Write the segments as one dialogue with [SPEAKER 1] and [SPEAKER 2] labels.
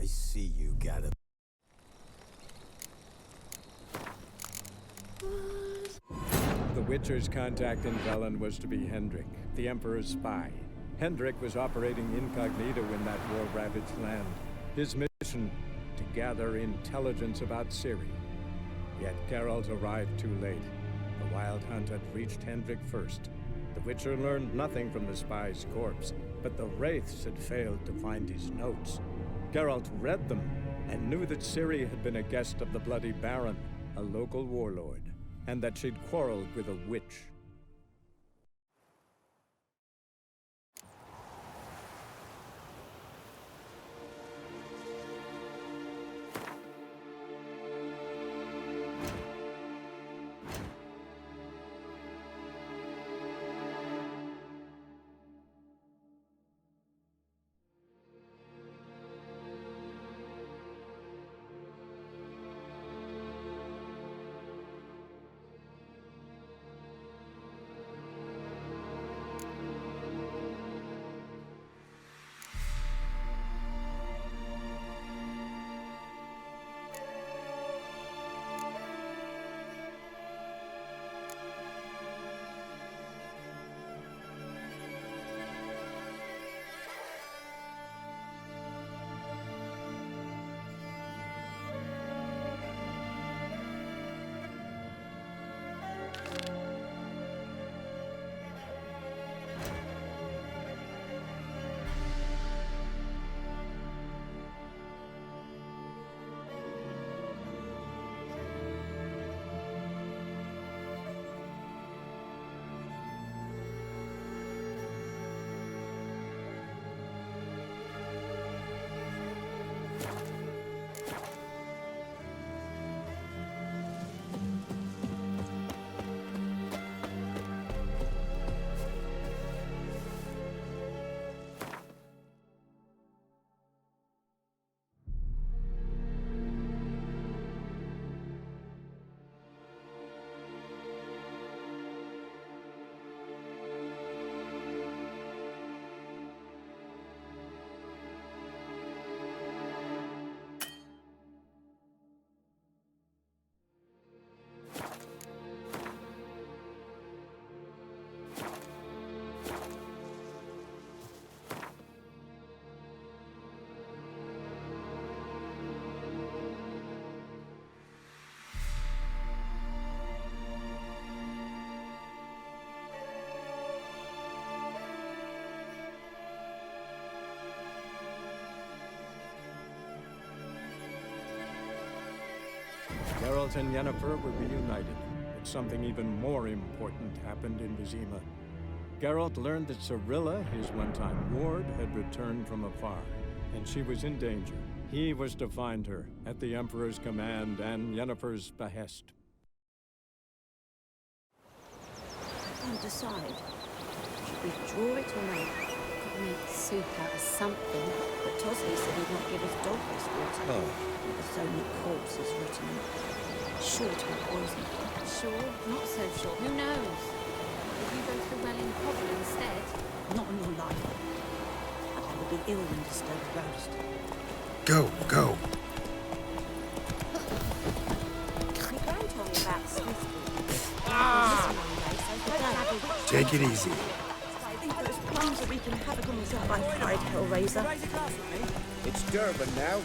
[SPEAKER 1] I see you got it.
[SPEAKER 2] The Witcher's contact in Velen was to be Hendrik, the Emperor's spy. Hendrik was operating incognito in that war-ravaged land. His mission, to gather intelligence about Ciri. Yet Geralt arrived too late. The Wild Hunt had reached Hendrik first. The Witcher learned nothing from the spy's corpse, but the Wraiths had failed to find his notes. Geralt read them and knew that Ciri had been a guest of the Bloody Baron, a local warlord, and that she'd quarreled with a witch. Geralt and Yennefer were reunited, but something even more important happened in Vizima. Geralt learned that Cirilla, his one-time ward, had returned from afar, and she was in danger. He was to find her, at the Emperor's command and Yennefer's behest.
[SPEAKER 3] I can't decide. Should we draw it or no? Could make soup out of something, but Tosley said he'd not give us dog this water.
[SPEAKER 1] Oh.
[SPEAKER 3] With so many corpses written in it. Sure to be poison.
[SPEAKER 4] Sure, not so sure. Who knows? If you go to the well in Cobble instead.
[SPEAKER 3] Not on your life. I'd rather be ill than disturb a roast.
[SPEAKER 5] Go, go.
[SPEAKER 3] My gran told me about Smithfield.
[SPEAKER 5] Take it easy.
[SPEAKER 3] I think those plums are wreaking havoc on us by fried Hellraiser.
[SPEAKER 1] It's Durban now.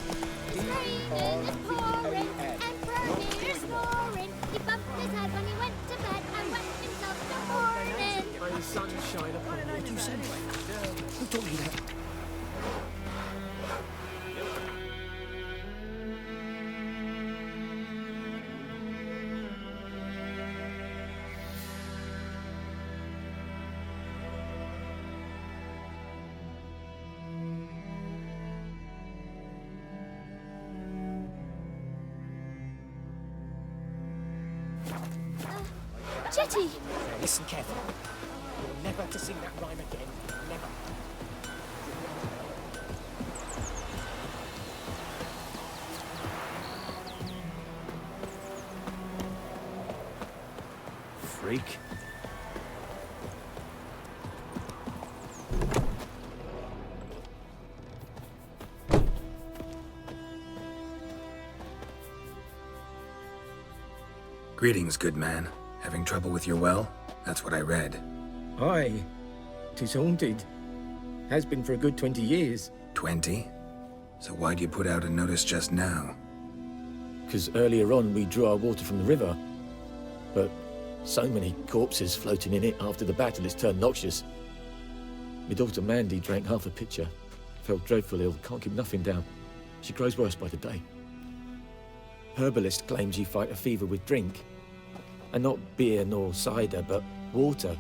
[SPEAKER 6] Raining and pouring, and Brody is snoring. He bumped his head when he went to bed and wet himself in the morning.
[SPEAKER 7] May the sunshine upon you. What you said? Who told you that?
[SPEAKER 6] Jetty!
[SPEAKER 7] Now listen carefully. You're never to sing that rhyme again. Never.
[SPEAKER 5] Freak. Greetings, good man. Having trouble with your well? That's what I read.
[SPEAKER 7] Aye. 'Tis haunted. Has been for a good 20 years.
[SPEAKER 5] 20? So why'd you put out a notice just now?
[SPEAKER 7] 'Cause earlier on we drew our water from the river. But so many corpses floating in it after the battle it's turned noxious. My daughter Mandy drank half a pitcher. Felt dreadful ill, can't keep nothing down. She grows worse by the day. Herbalist claims you fight a fever with drink. And not beer nor cider, but water.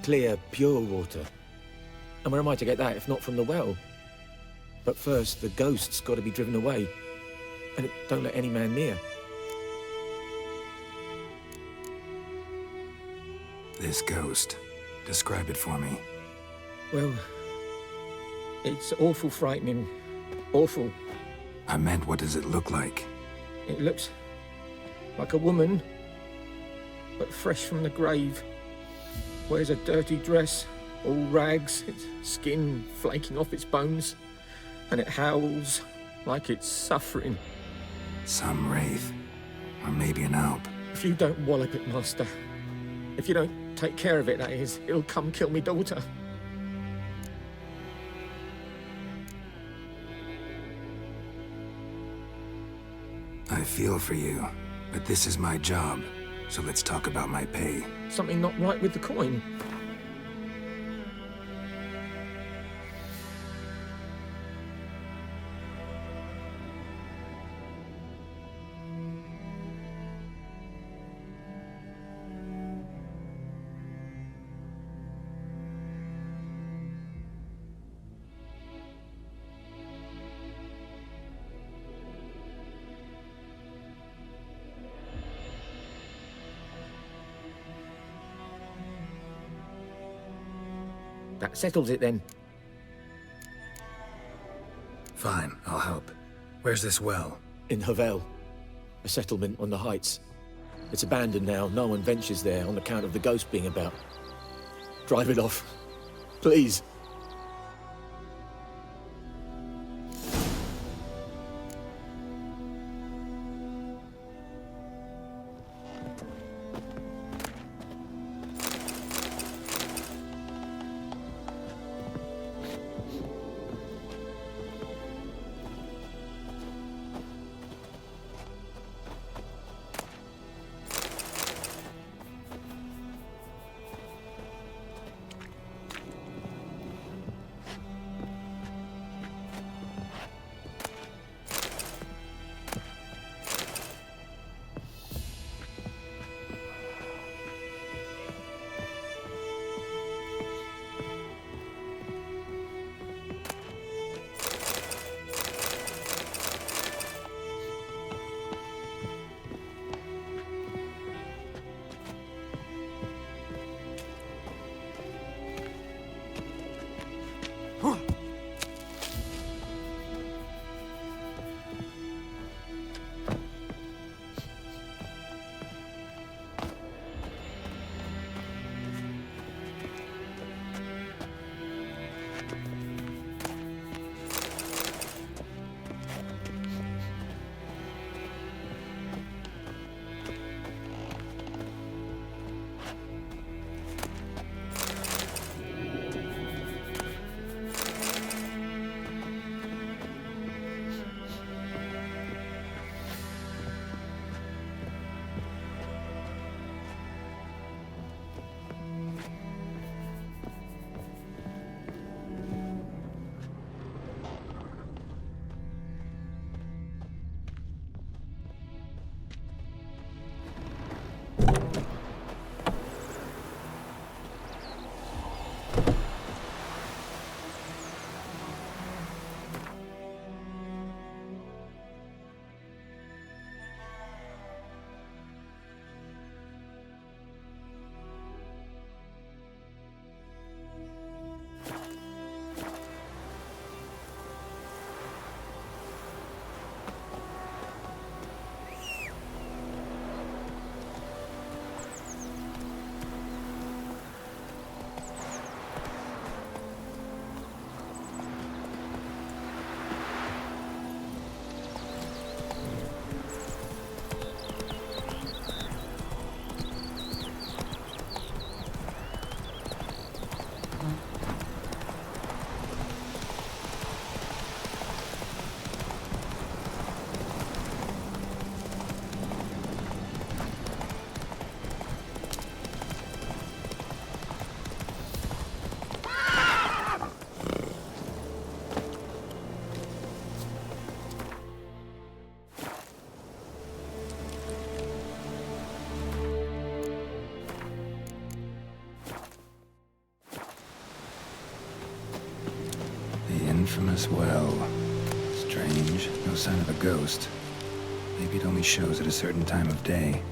[SPEAKER 7] Clear, pure water. And where am I to get that if not from the well? But first, the ghost's got to be driven away. And it don't let any man near.
[SPEAKER 5] This ghost. Describe it for me.
[SPEAKER 7] Well, it's awful frightening. Awful.
[SPEAKER 5] I meant, what does it look like?
[SPEAKER 7] It looks like a woman, but fresh from the grave. Wears a dirty dress, all rags, its skin flaking off its bones, and it howls like it's suffering.
[SPEAKER 5] Some wraith. Or maybe an alp.
[SPEAKER 7] If you don't wallop it, Master, if you don't take care of it, that is, it'll come kill me daughter.
[SPEAKER 5] I feel for you, but this is my job, so let's talk about my pay.
[SPEAKER 7] Something not right with the coin. That settles it then.
[SPEAKER 5] Fine, I'll help. Where's this well?
[SPEAKER 7] In Havel, a settlement on the heights. It's abandoned now. No one ventures there on account of the ghost being about. Drive it off, please.
[SPEAKER 5] infamous well. Strange. No sign of a ghost. Maybe it only shows at a certain time of day.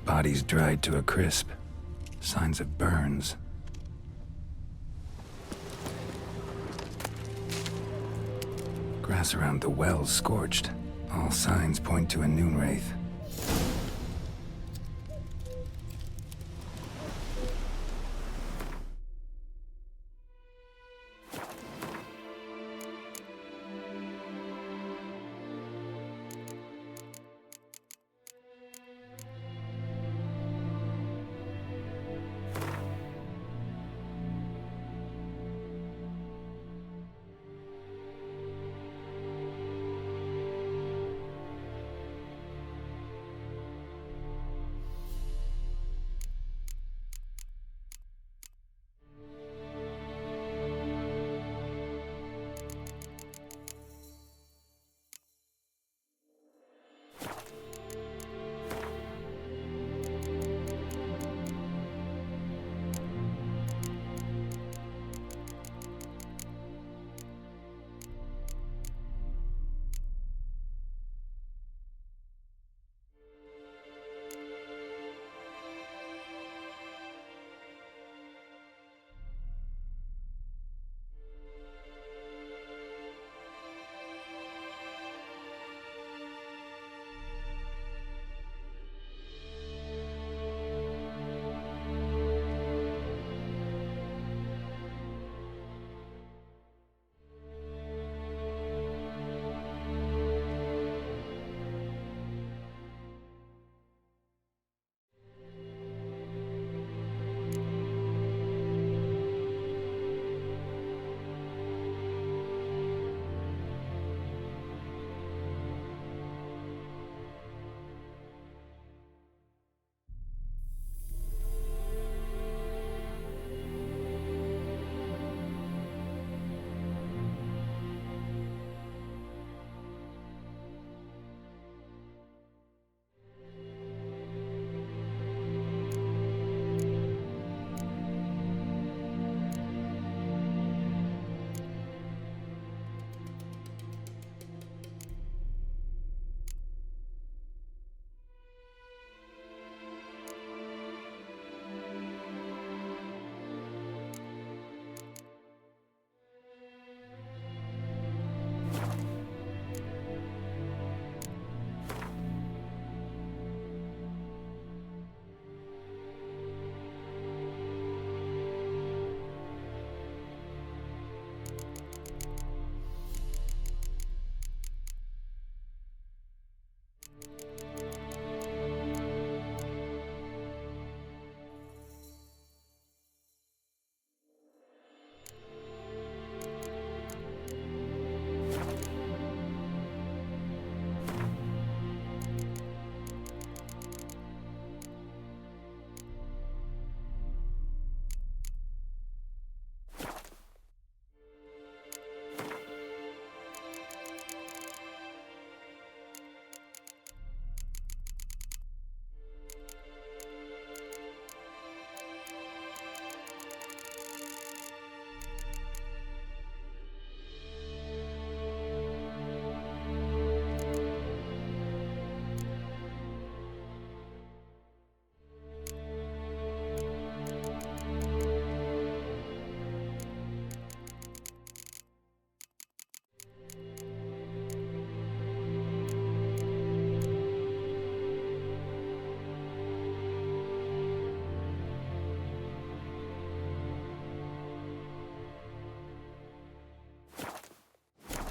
[SPEAKER 5] Bodies dried to a crisp. Signs of burns. Grass around the well scorched. All signs point to a Noonwraith.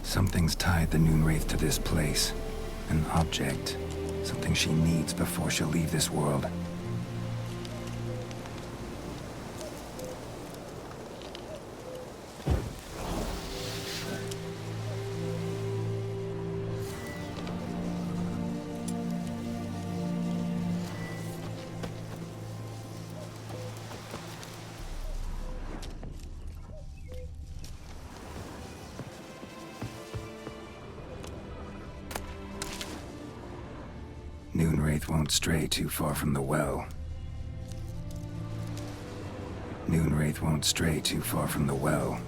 [SPEAKER 5] Something's tied the Noonwraith to this place. An object. Something she needs before she'll leave this world. Wraith won't stray too far from the well. Noon Wraith won't stray too far from the well.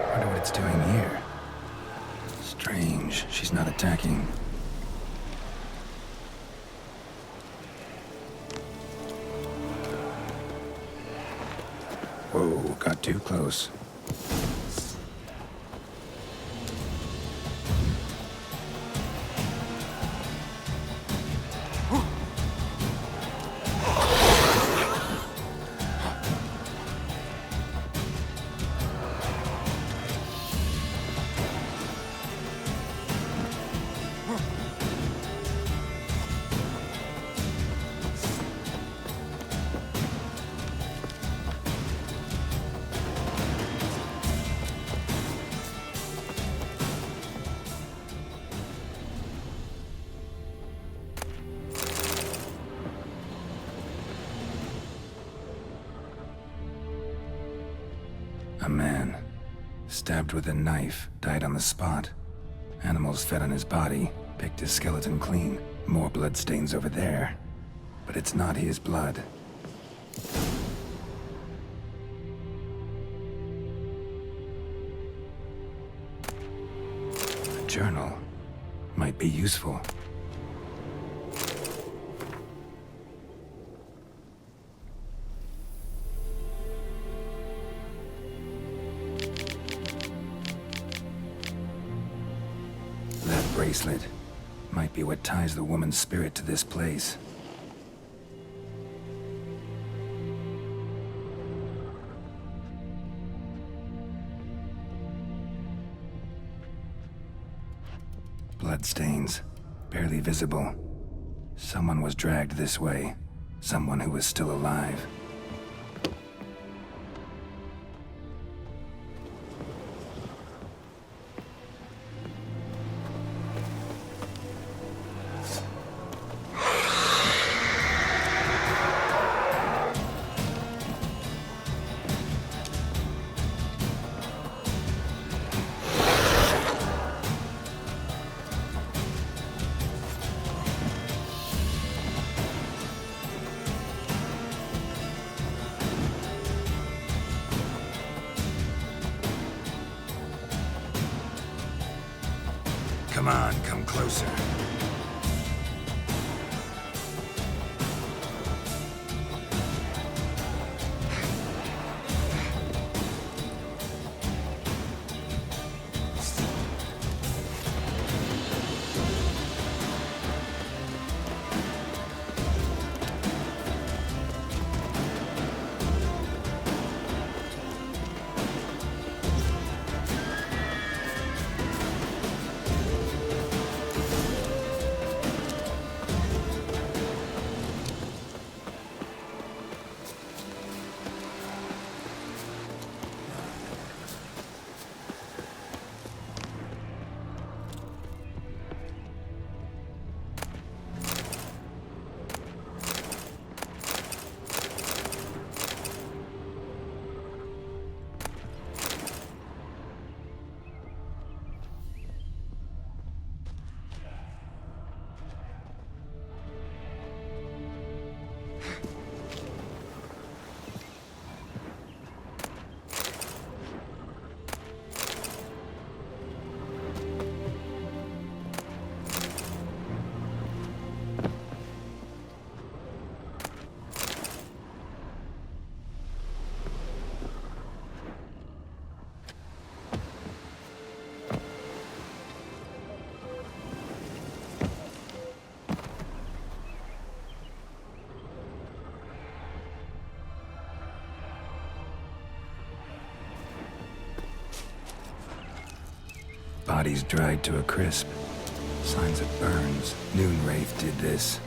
[SPEAKER 5] Wonder what it's doing here. Strange, she's not attacking. Whoa, got too close. A man, stabbed with a knife, died on the spot. Animals fed on his body, picked his skeleton clean. More bloodstains over there. But it's not his blood. A journal might be useful. Bracelet might be what ties the woman's spirit to this place. Bloodstains, barely visible. Someone was dragged this way. Someone who was still alive. Come on, come closer. Bodies dried to a crisp. Signs of burns. Noon Wraith did this.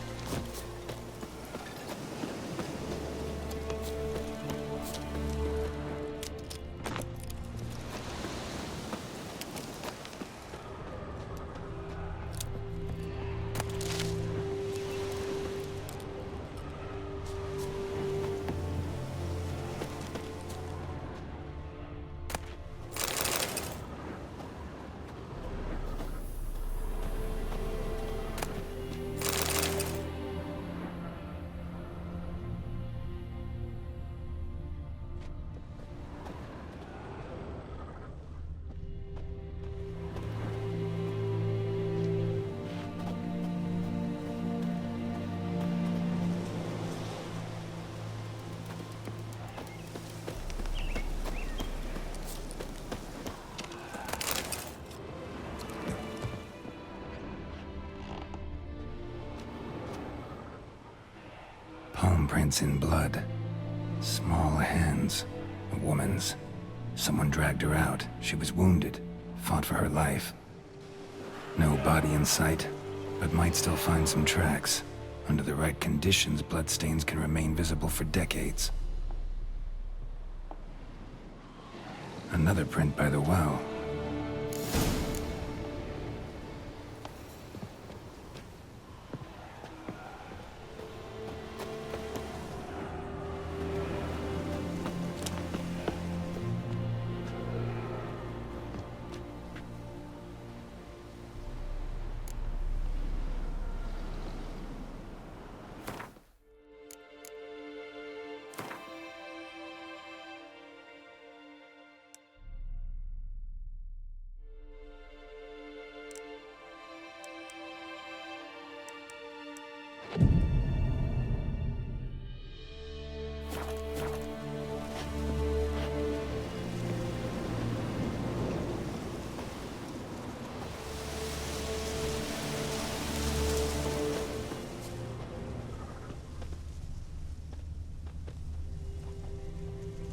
[SPEAKER 5] Palm prints in blood. Small hands. A woman's. Someone dragged her out. She was wounded. Fought for her life. No body in sight, but might still find some tracks. Under the right conditions, bloodstains can remain visible for decades. Another print by the well.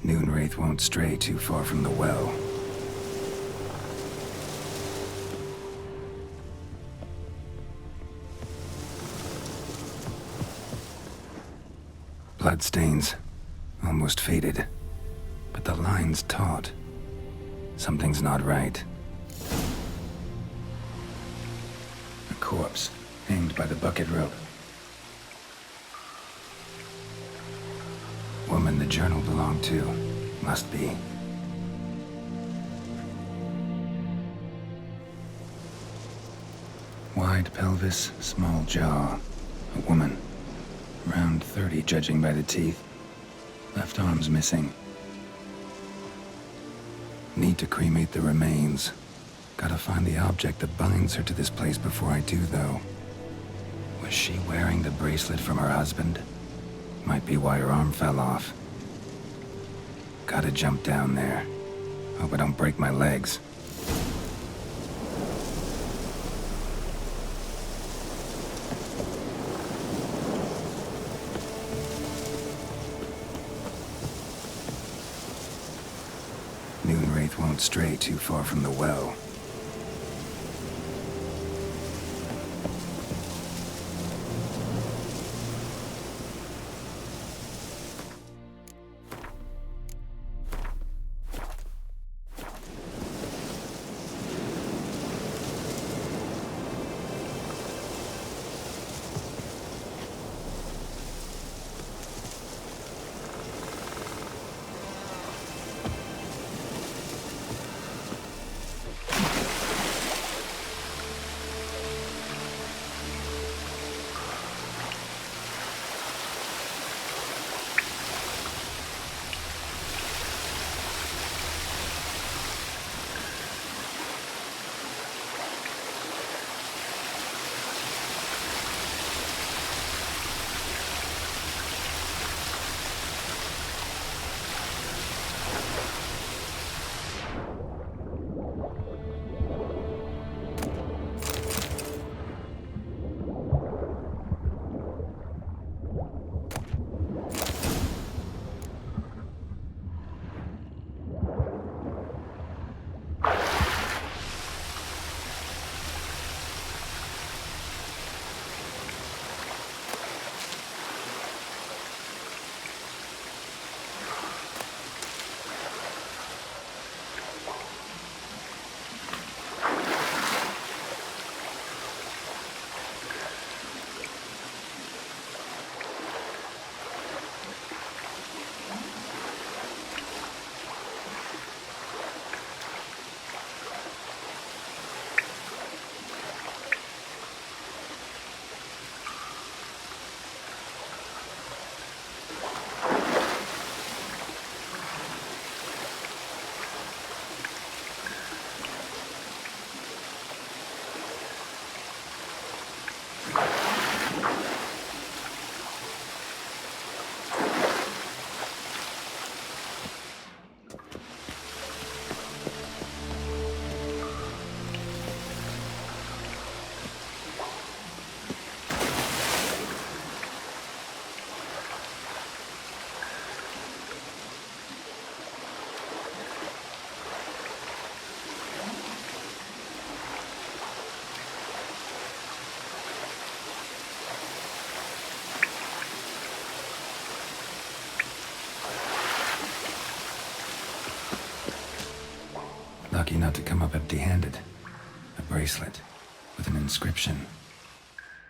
[SPEAKER 5] Noonwraith won't stray too far from the well. Bloodstains. Almost faded. But the line's taut. Something's not right. A corpse, hanged by the bucket rope. Woman the journal belonged to. Must be. Wide pelvis, small jaw. A woman. Around 30, judging by the teeth. Left arm's missing. Need to cremate the remains. Gotta find the object that binds her to this place before I do, though. Was she wearing the bracelet from her husband? Might be why her arm fell off. Gotta jump down there. Hope I don't break my legs. Noonwraith won't stray too far from the well. lucky not to come up empty-handed. A bracelet with an inscription.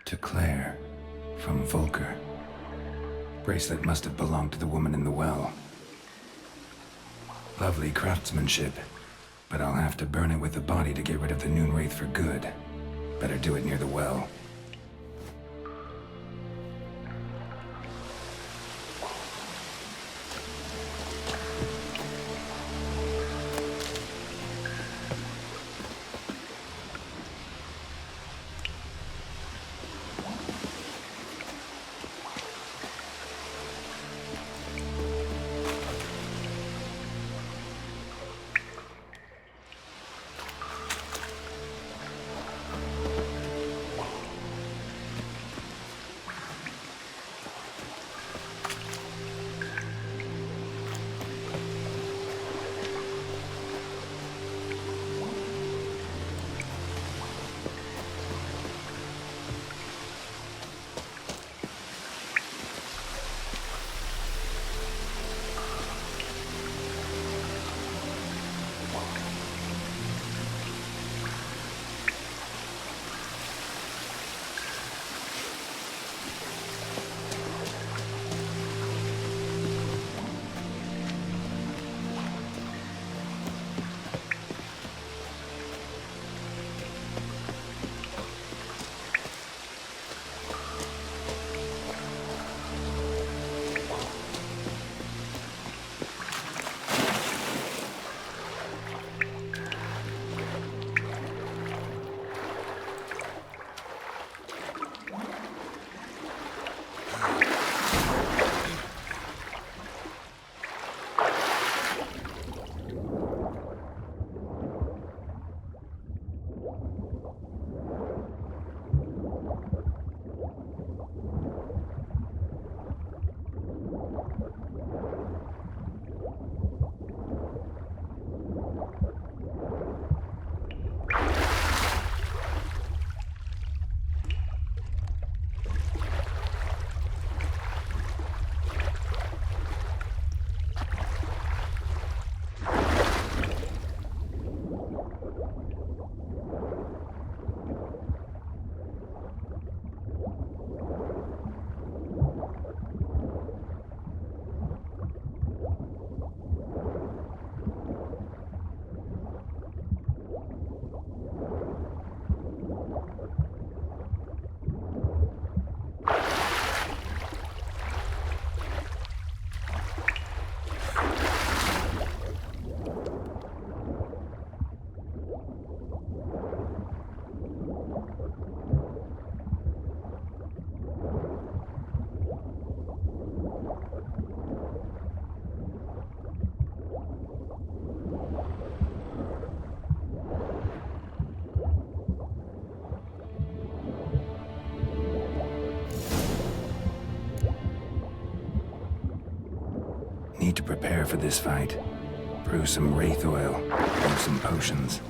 [SPEAKER 5] To Claire, from Volker. Bracelet must have belonged to the woman in the well. Lovely craftsmanship, but I'll have to burn it with the body to get rid of the Noonwraith for good. Better do it near the well. Need to prepare for this fight. Brew some wraith oil, and some potions.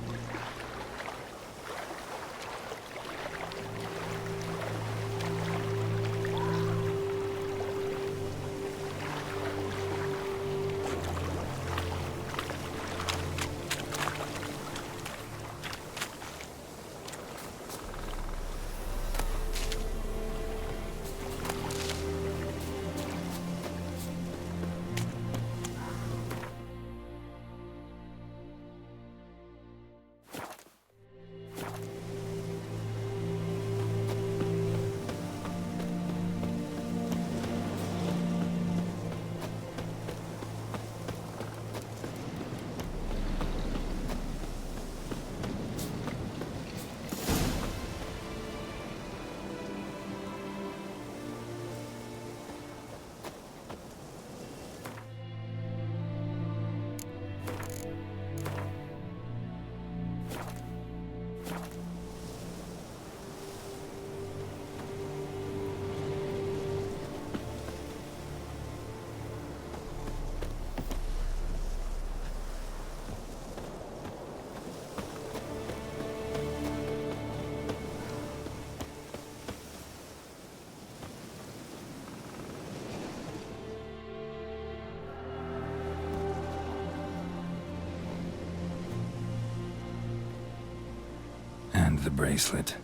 [SPEAKER 5] And the bracelet.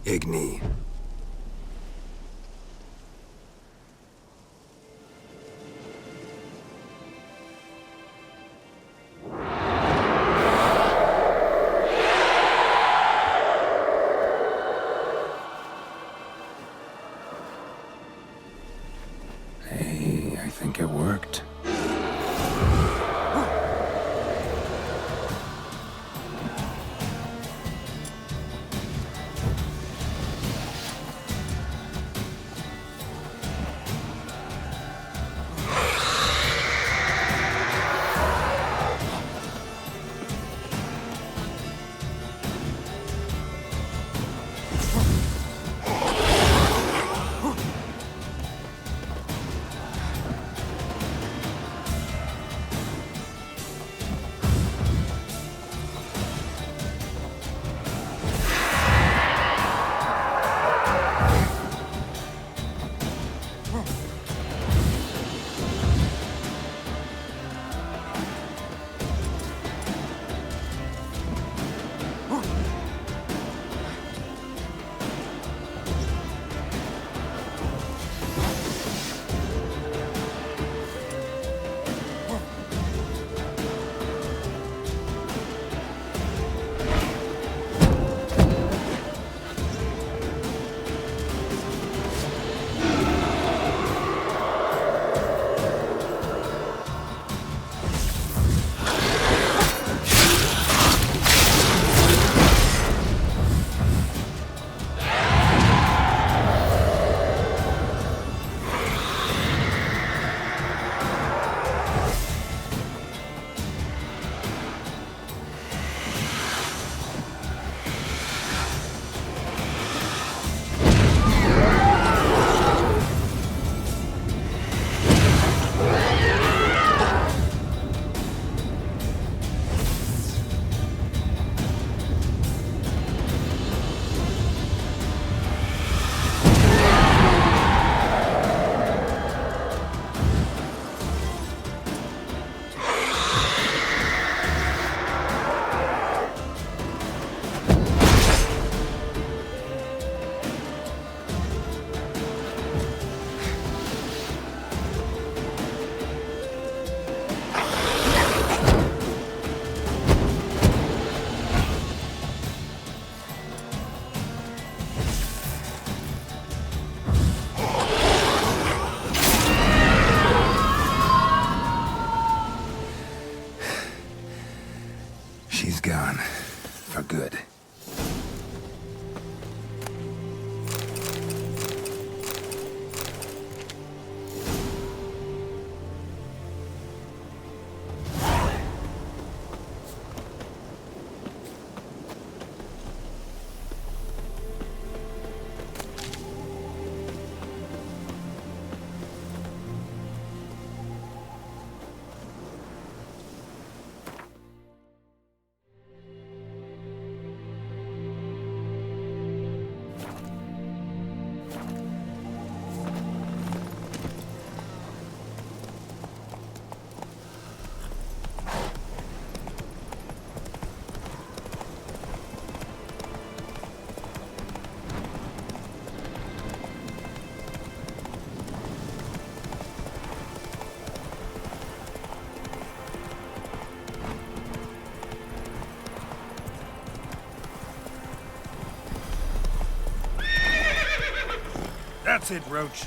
[SPEAKER 5] Igni. Hey, I think it worked. She's gone. For good.
[SPEAKER 1] That's it, Roach.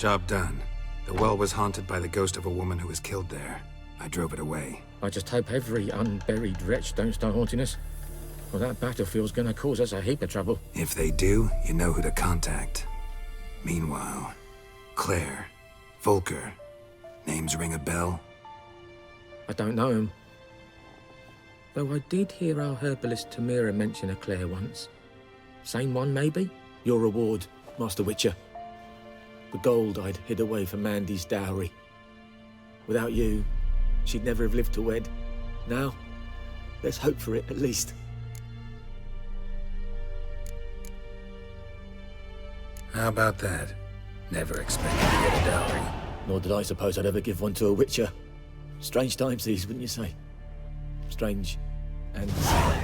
[SPEAKER 5] Job done. The well was haunted by the ghost of a woman who was killed there. I drove it away.
[SPEAKER 7] I just hope every unburied wretch don't start haunting us. Well, that battlefield's gonna cause us a heap of trouble.
[SPEAKER 5] If they do, you know who to contact. Meanwhile, Claire, Volker, names ring a bell?
[SPEAKER 7] I don't know him. Though I did hear our herbalist Tamira mention a Claire once. Same one, maybe? Your reward, Master Witcher. The gold I'd hid away for Mandy's dowry. Without you, she'd never have lived to wed. Now, there's hope for it, at least.
[SPEAKER 5] How about that? Never expected to get a dowry.
[SPEAKER 7] Nor did I suppose I'd ever give one to a Witcher. Strange times these, wouldn't you say? Strange and sad.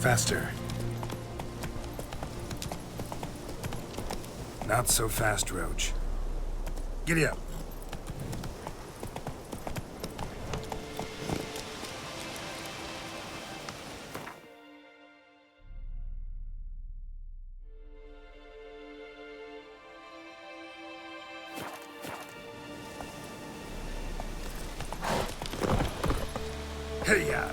[SPEAKER 5] Faster.
[SPEAKER 1] Not so fast, Roach. Giddy up. Hey-ya!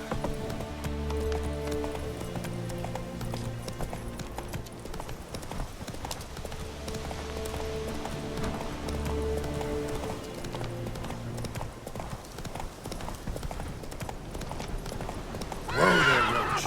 [SPEAKER 1] Whoa there, Roach.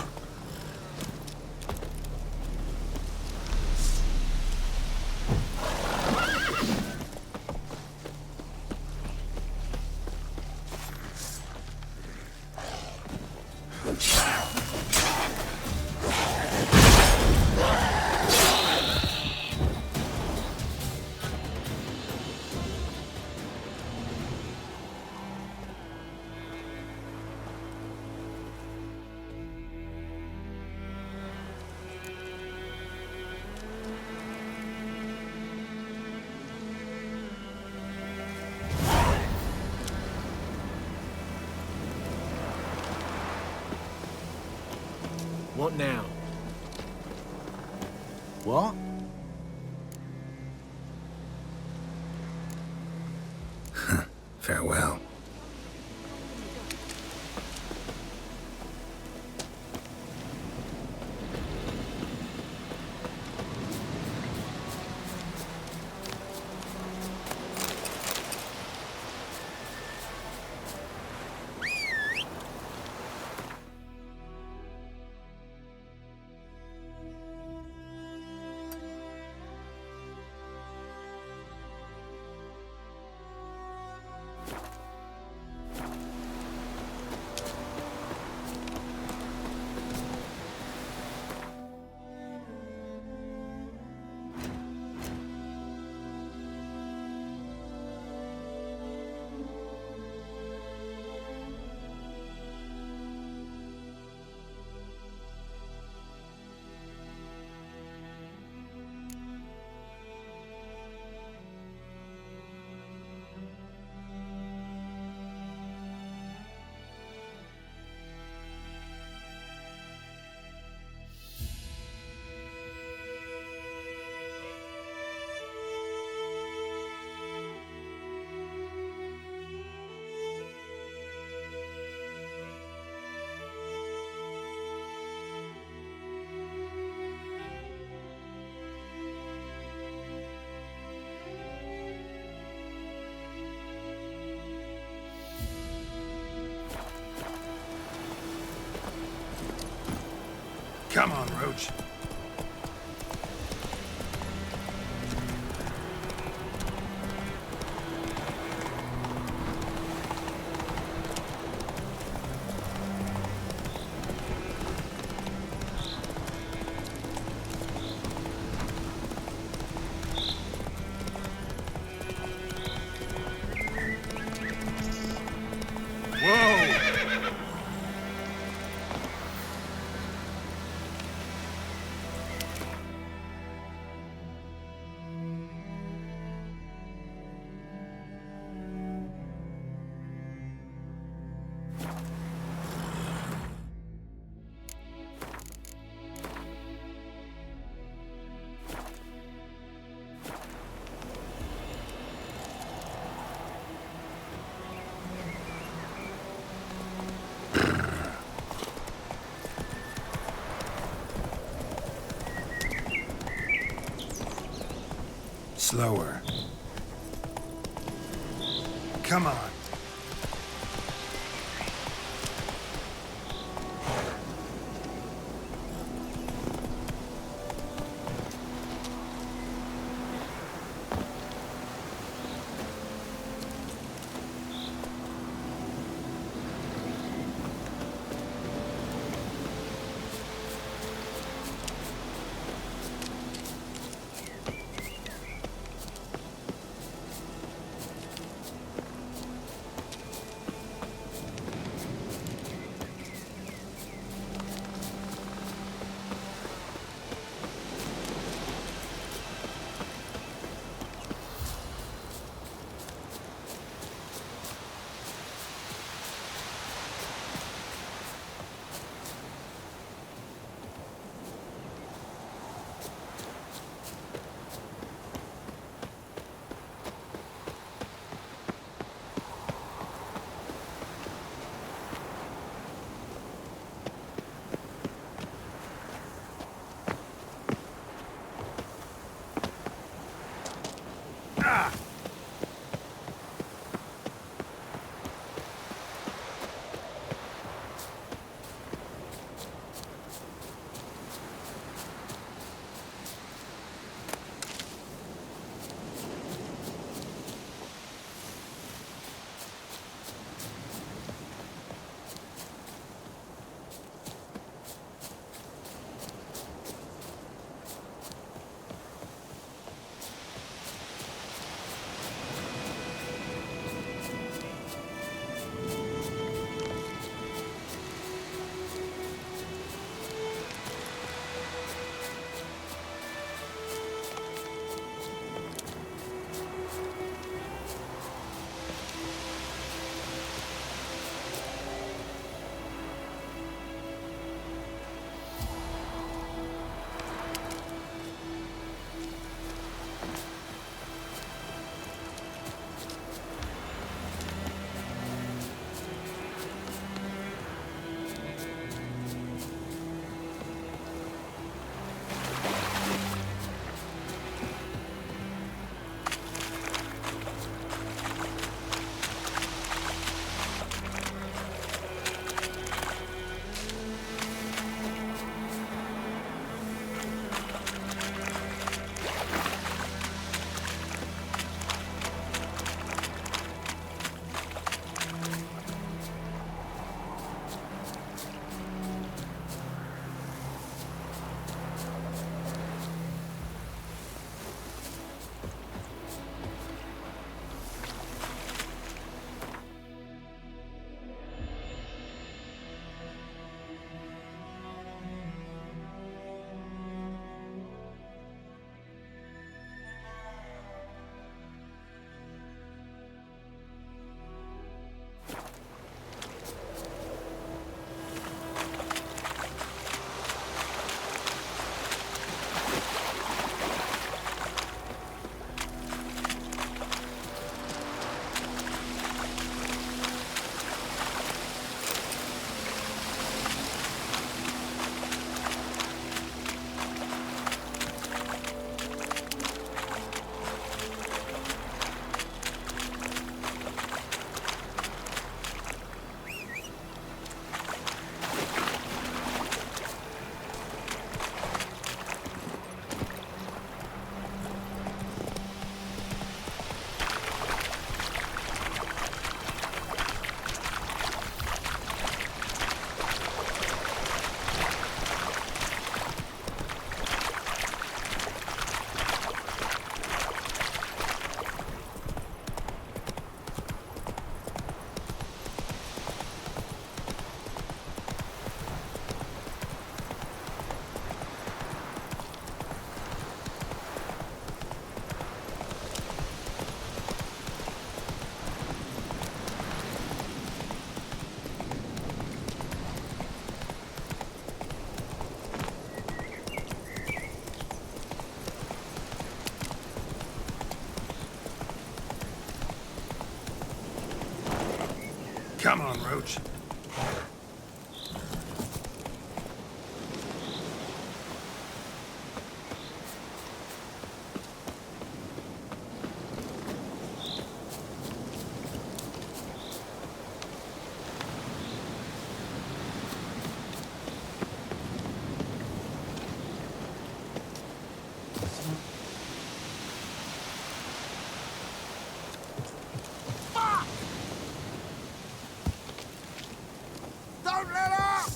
[SPEAKER 7] What now?
[SPEAKER 1] What?
[SPEAKER 5] Farewell.
[SPEAKER 1] Come on, Roach. Whoa! Slower. Come on. Come on, Roach.
[SPEAKER 8] Don't let up!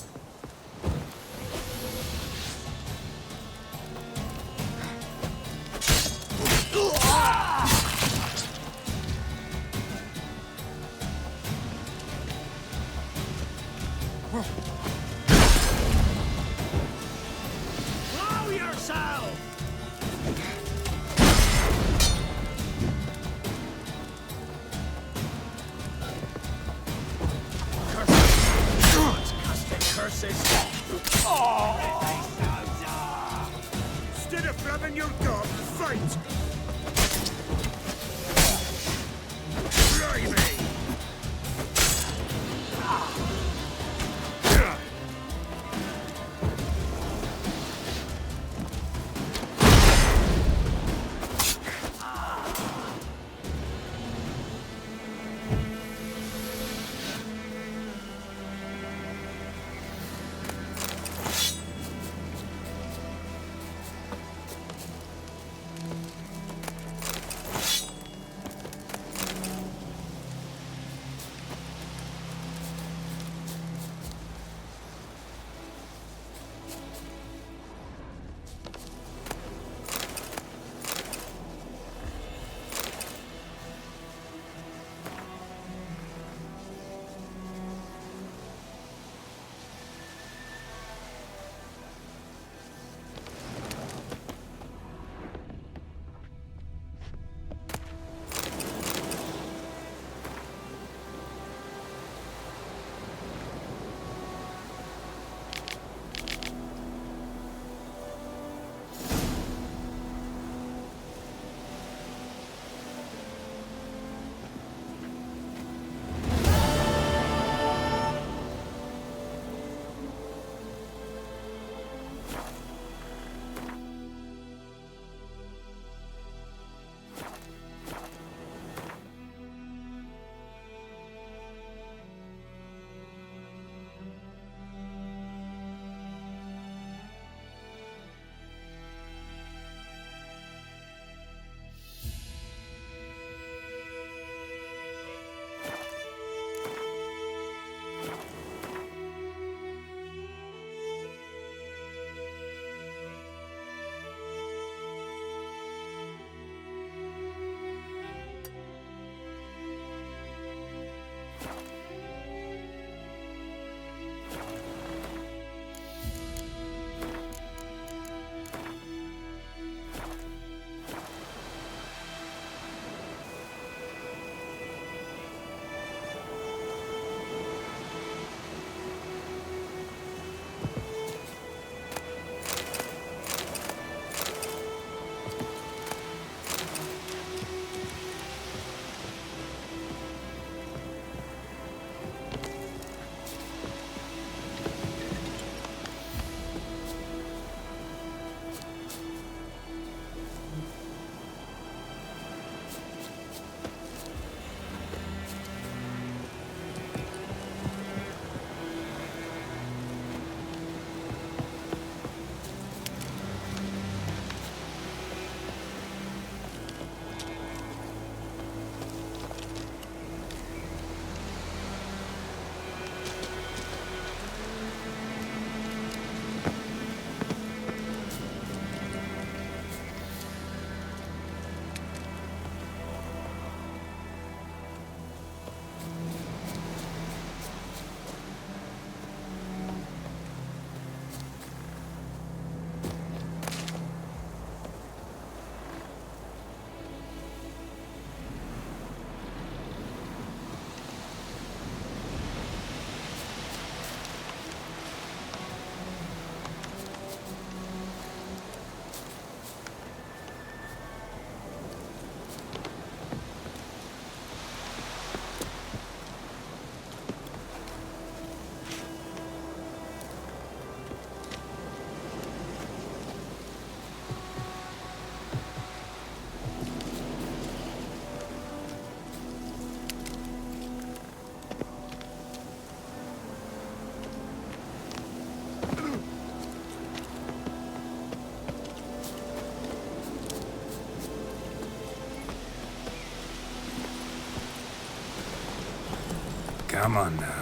[SPEAKER 1] Blow yourself! Instead of blabbing your gob, fight! Try me!
[SPEAKER 5] Come on now.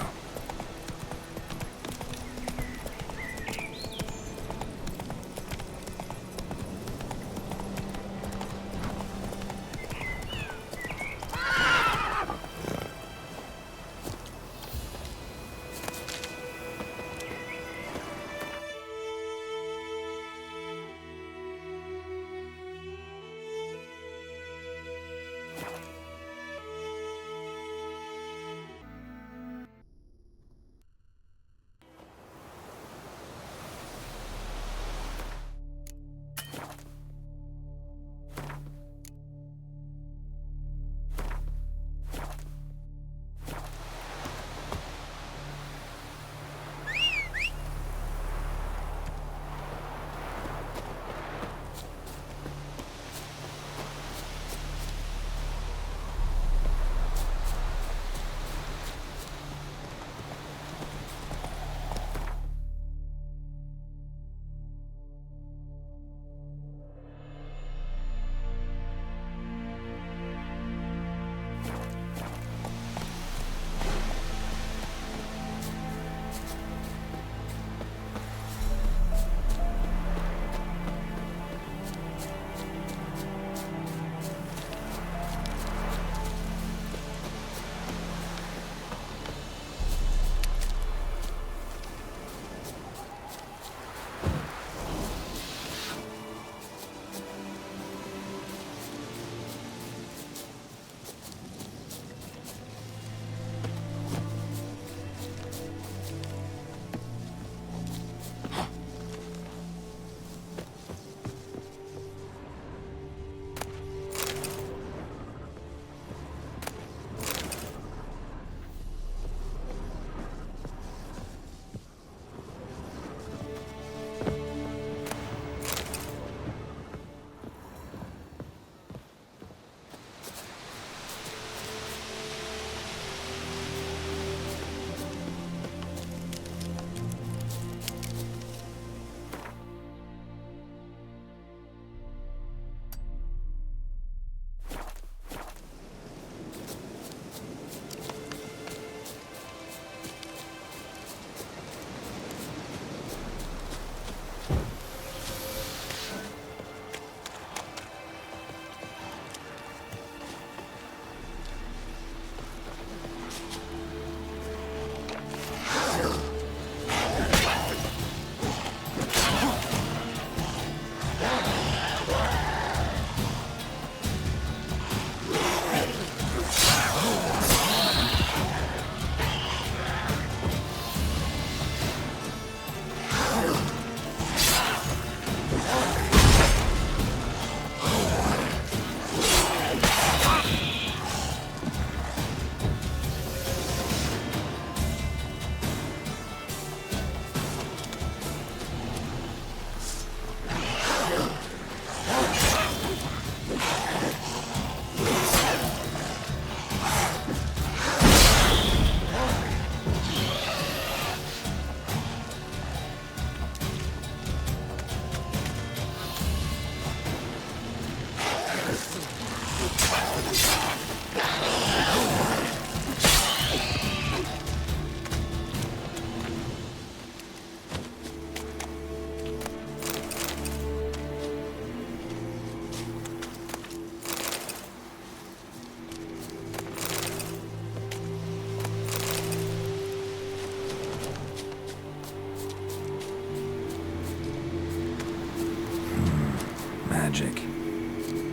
[SPEAKER 5] Magic.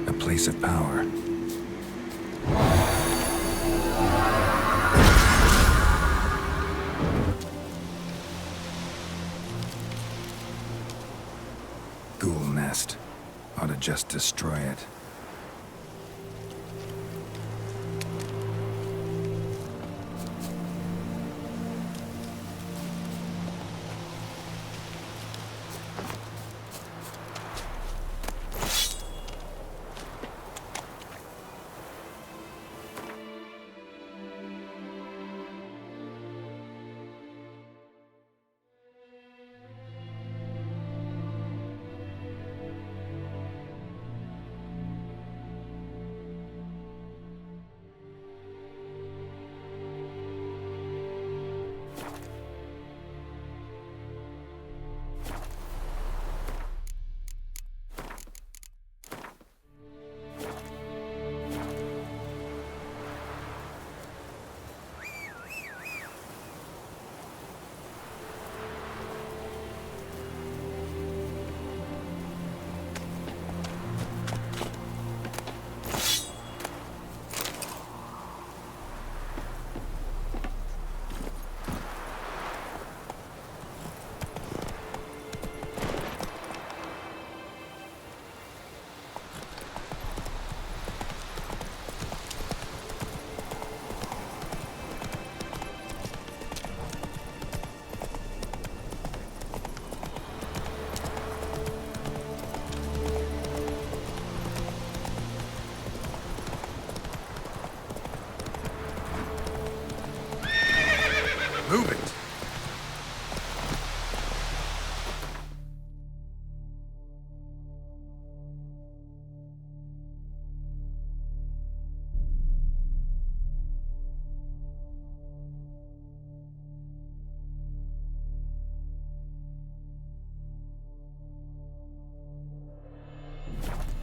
[SPEAKER 5] A place of power. Ghoul nest. Ought to just destroy it.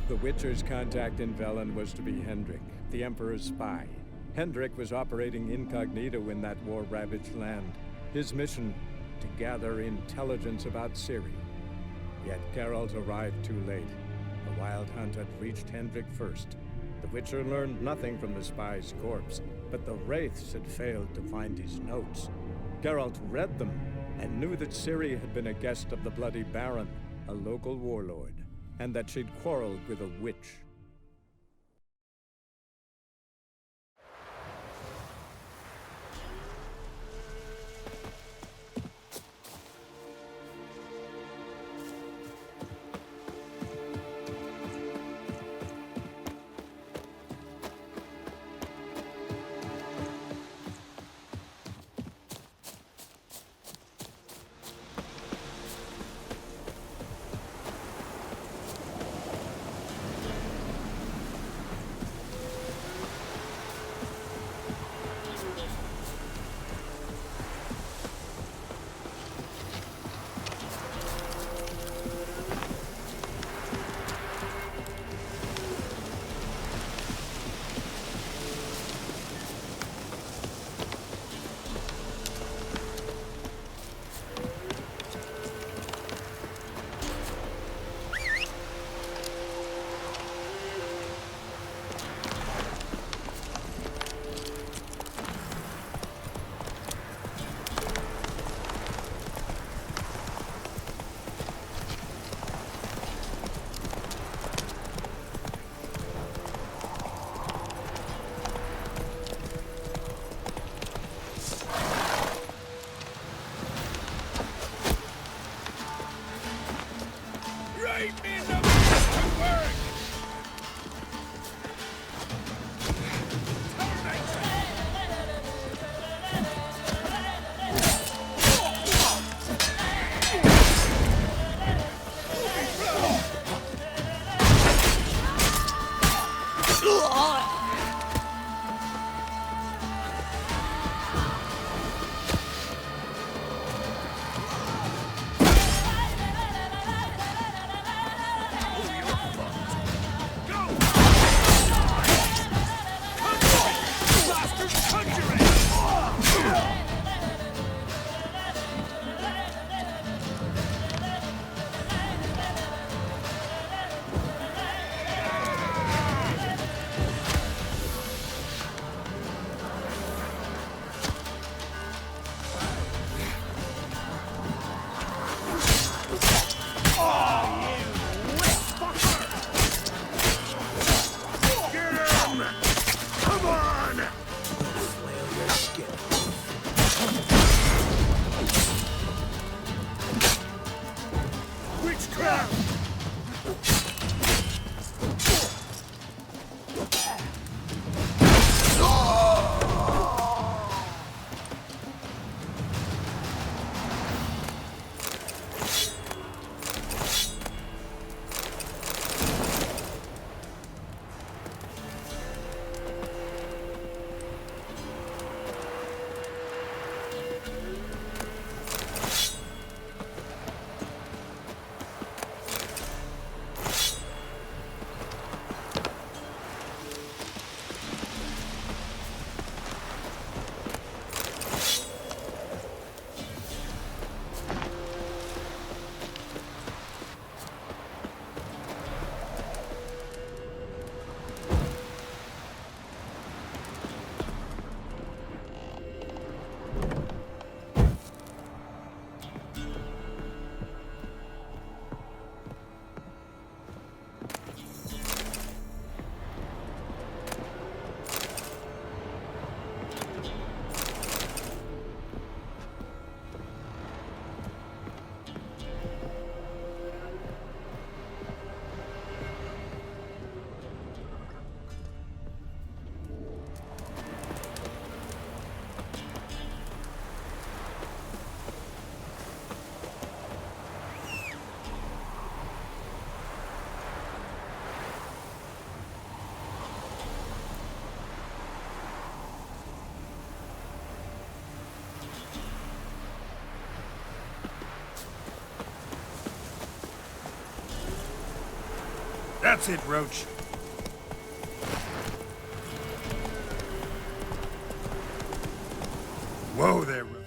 [SPEAKER 2] The Witcher's contact in Velen was to be Hendrik, the Emperor's spy. Hendrik was operating incognito in that war-ravaged land. His mission, to gather intelligence about Ciri. Yet Geralt arrived too late. The Wild Hunt had reached Hendrik first. The Witcher learned nothing from the spy's corpse, but the Wraiths had failed to find his notes. Geralt read them and knew that Ciri had been a guest of the Bloody Baron, a local warlord, and that she'd quarreled with a witch.
[SPEAKER 1] That's it, Roach. Whoa there, Roach.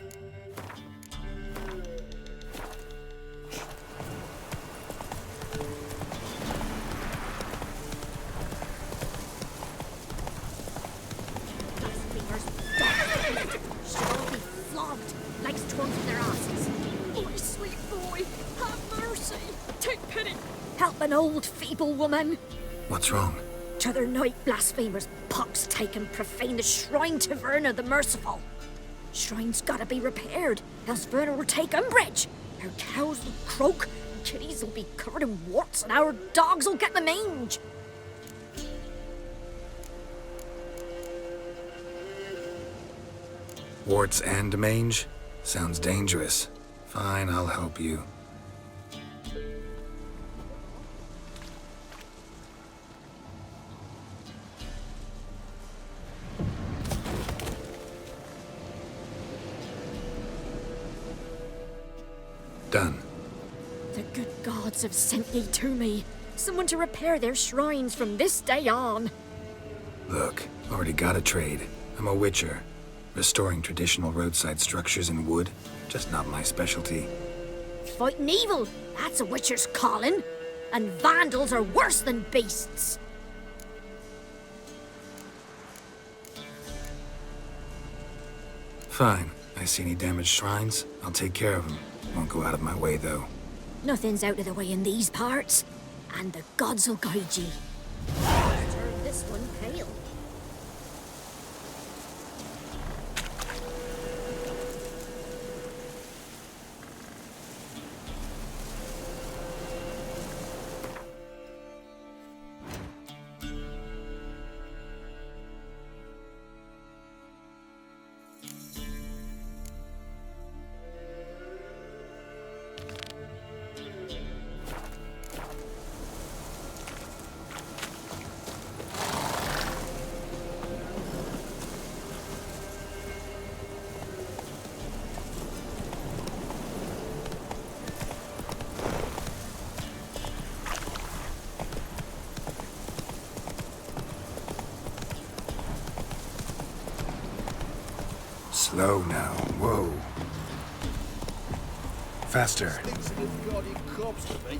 [SPEAKER 6] Should all be flogged, legs torn from their asses.
[SPEAKER 9] My sweet boy, have mercy. Take pity.
[SPEAKER 6] Help an old, feeble woman.
[SPEAKER 5] What's wrong?
[SPEAKER 6] T'other night, blasphemers pox take and profane the shrine to Verna the Merciful. Shrine's gotta be repaired, else Verna will take umbrage. Our cows will croak, kitties will be covered in warts, and our dogs will get the mange.
[SPEAKER 5] Warts and mange? Sounds dangerous. Fine, I'll help you. Done.
[SPEAKER 6] The good gods have sent ye to me. Someone to repair their shrines from this day on.
[SPEAKER 5] Look, already got a trade. I'm a witcher. Restoring traditional roadside structures in wood, just not my specialty.
[SPEAKER 6] Fighting evil, that's a witcher's calling. And vandals are worse than beasts.
[SPEAKER 5] Fine. I see any damaged shrines, I'll take care of them. Won't go out of my way, though.
[SPEAKER 6] Nothing's out of the way in these parts, and the gods will guide ye. Turn this one pale.
[SPEAKER 5] Slow now. Whoa. Faster.
[SPEAKER 8] Stinks of a goddamn corpse to me.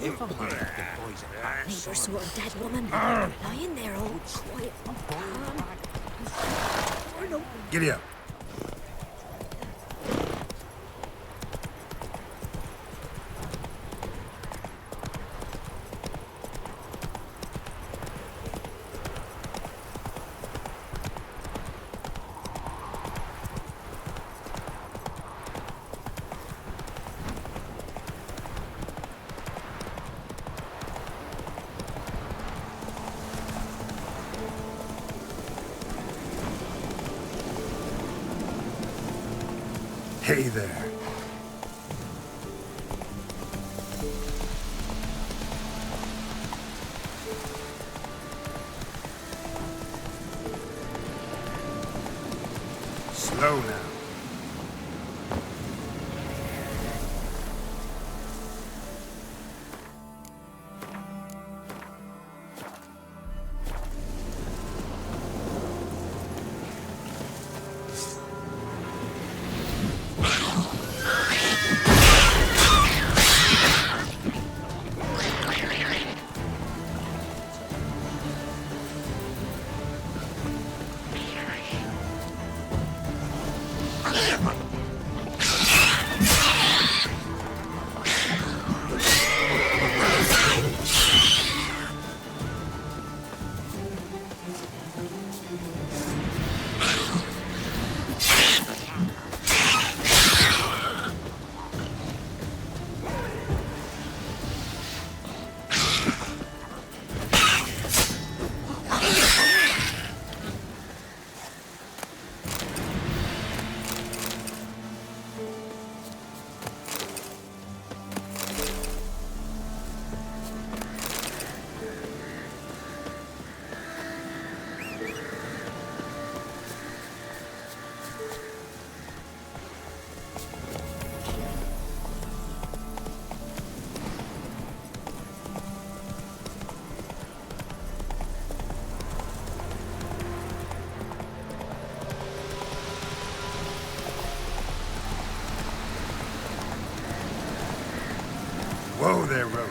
[SPEAKER 6] Neighbour saw a dead woman lying there all quiet and calm.
[SPEAKER 1] Giddy up. Hey there. Slow now. Whoa there, Roach.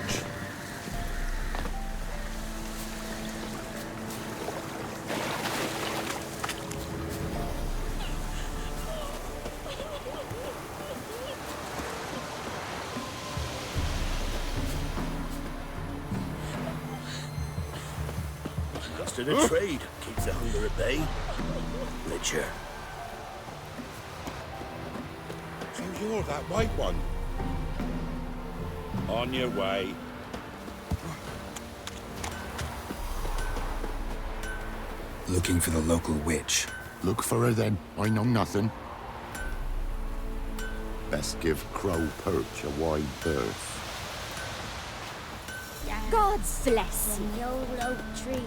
[SPEAKER 8] Master the trade keeps the hunger at bay. Witcher.
[SPEAKER 10] So you're that white one. On your way.
[SPEAKER 5] Looking for the local witch.
[SPEAKER 10] Look for her then. I know nothing. Best give Crow Perch a wide berth.
[SPEAKER 6] God bless the old oak tree.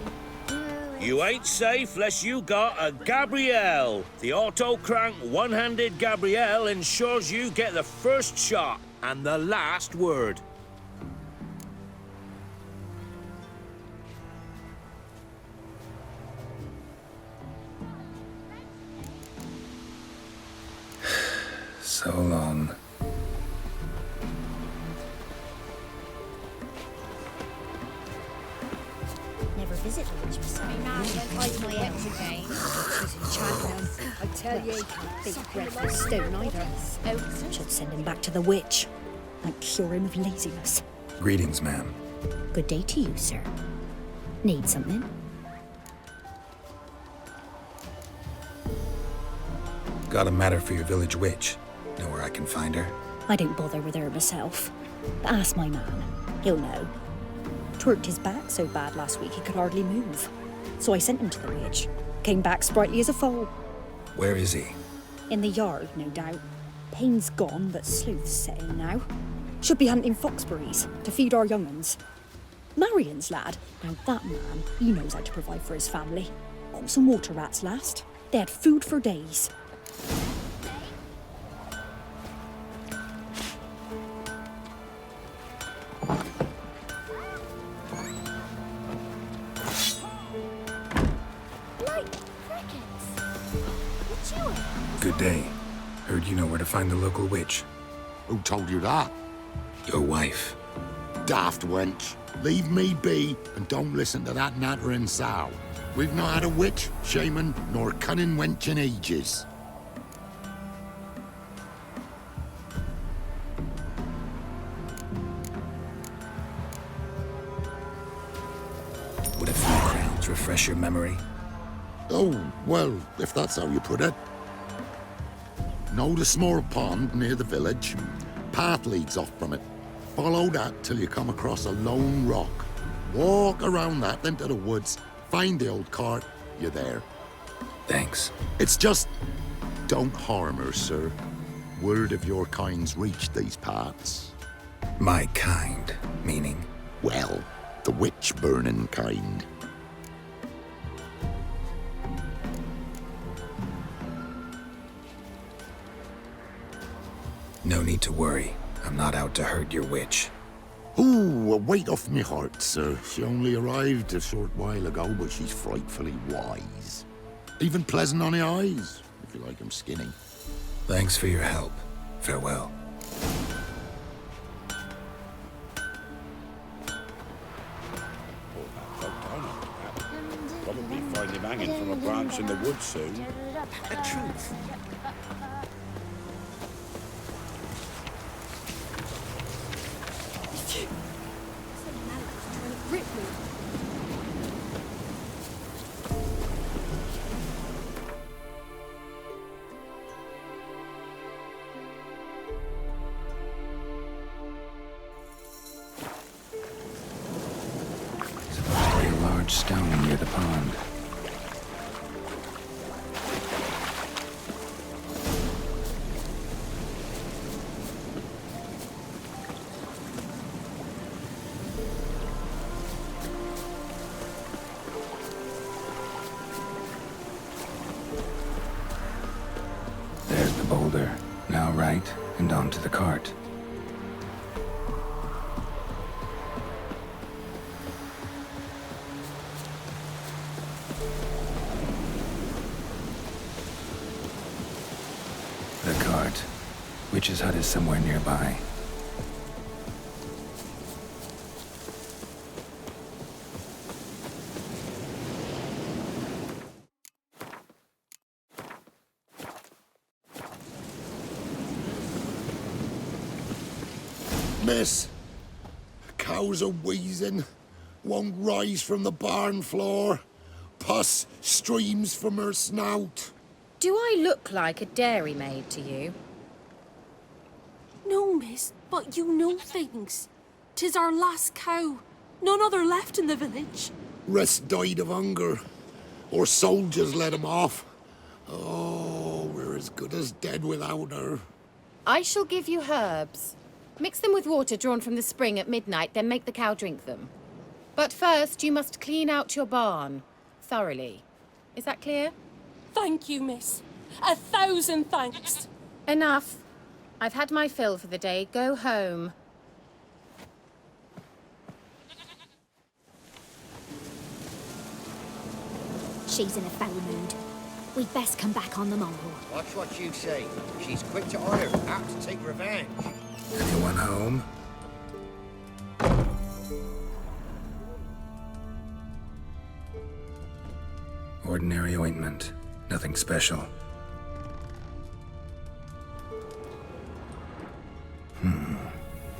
[SPEAKER 8] You ain't safe less you got a Gabrielle. The auto-crank one-handed Gabrielle ensures you get the first shot and the last word.
[SPEAKER 5] So long.
[SPEAKER 6] Never visit the witch myself. Hide my ex again. She's enchanted. I tell you, he can't beat breathless stone either. Should send him back to the witch. Might cure him of laziness.
[SPEAKER 5] Greetings, ma'am.
[SPEAKER 6] Good day to you, sir. Need something?
[SPEAKER 5] Got a matter for your village witch. Know where I can find her?
[SPEAKER 6] I don't bother with her myself. But ask my man. He'll know. Twerked his back so bad last week he could hardly move. So I sent him to the witch. Came back sprightly as a foal.
[SPEAKER 5] Where is he?
[SPEAKER 6] In the yard, no doubt. Pain's gone, but sleuth's set in now. Should be hunting foxberries to feed our young'uns. Marion's lad. Now that man, he knows how to provide for his family. Got some water rats last. They had food for days.
[SPEAKER 5] Good day. Heard you know where to find the local witch.
[SPEAKER 10] Who told you that?
[SPEAKER 5] Your wife.
[SPEAKER 10] Daft wench. Leave me be and don't listen to that nattering sow. We've not had a witch, shaman, nor cunning wench in ages.
[SPEAKER 5] Would a few crowns refresh your memory?
[SPEAKER 10] Oh, well, if that's how you put it. Know the small pond near the village? Path leads off from it. Follow that till you come across a lone rock. Walk around that into the woods. Find the old cart. You're there.
[SPEAKER 5] Thanks.
[SPEAKER 10] It's just... don't harm her, sir. Word of your kind's reached these parts.
[SPEAKER 5] My kind, meaning?
[SPEAKER 10] Well, the witch-burning kind.
[SPEAKER 5] No need to worry. I'm not out to hurt your witch.
[SPEAKER 10] Ooh, a weight off me heart, sir. She only arrived a short while ago, but she's frightfully wise. Even pleasant on the eyes, if you like 'em skinny.
[SPEAKER 5] Thanks for your help. Farewell.
[SPEAKER 10] Probably find him hanging from a branch in the woods soon.
[SPEAKER 8] A truth.
[SPEAKER 5] Supposed to be a large stone near the pond. There's the boulder. Now right, and onto the cart. The cart. Witch's hut is somewhere nearby.
[SPEAKER 10] Miss, cows are wheezing, won't rise from the barn floor. Pus streams from her snout.
[SPEAKER 11] Do I look like a dairymaid to you?
[SPEAKER 9] No, miss, but you know things. 'Tis our last cow. None other left in the village.
[SPEAKER 10] Rest died of hunger, or soldiers let him off. Oh, we're as good as dead without her.
[SPEAKER 11] I shall give you herbs. Mix them with water drawn from the spring at midnight, then make the cow drink them. But first, you must clean out your barn. Thoroughly. Is that clear?
[SPEAKER 9] Thank you, miss. 1,000 thanks.
[SPEAKER 11] Enough. I've had my fill for the day. Go home.
[SPEAKER 6] She's in a foul mood. We'd best come back on the morrow.
[SPEAKER 12] Watch what you say. She's quick to ire, apt to take revenge.
[SPEAKER 5] Anyone home? Ordinary ointment. Nothing special.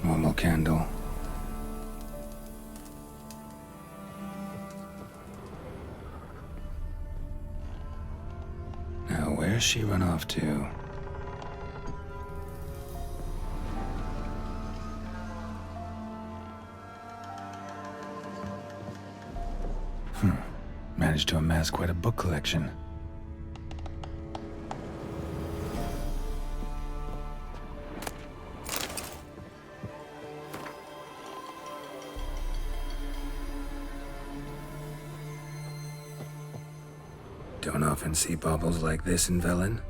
[SPEAKER 5] Normal candle. Now, where's she run off to? Managed to amass quite a book collection. Don't often see baubles like this in Velen.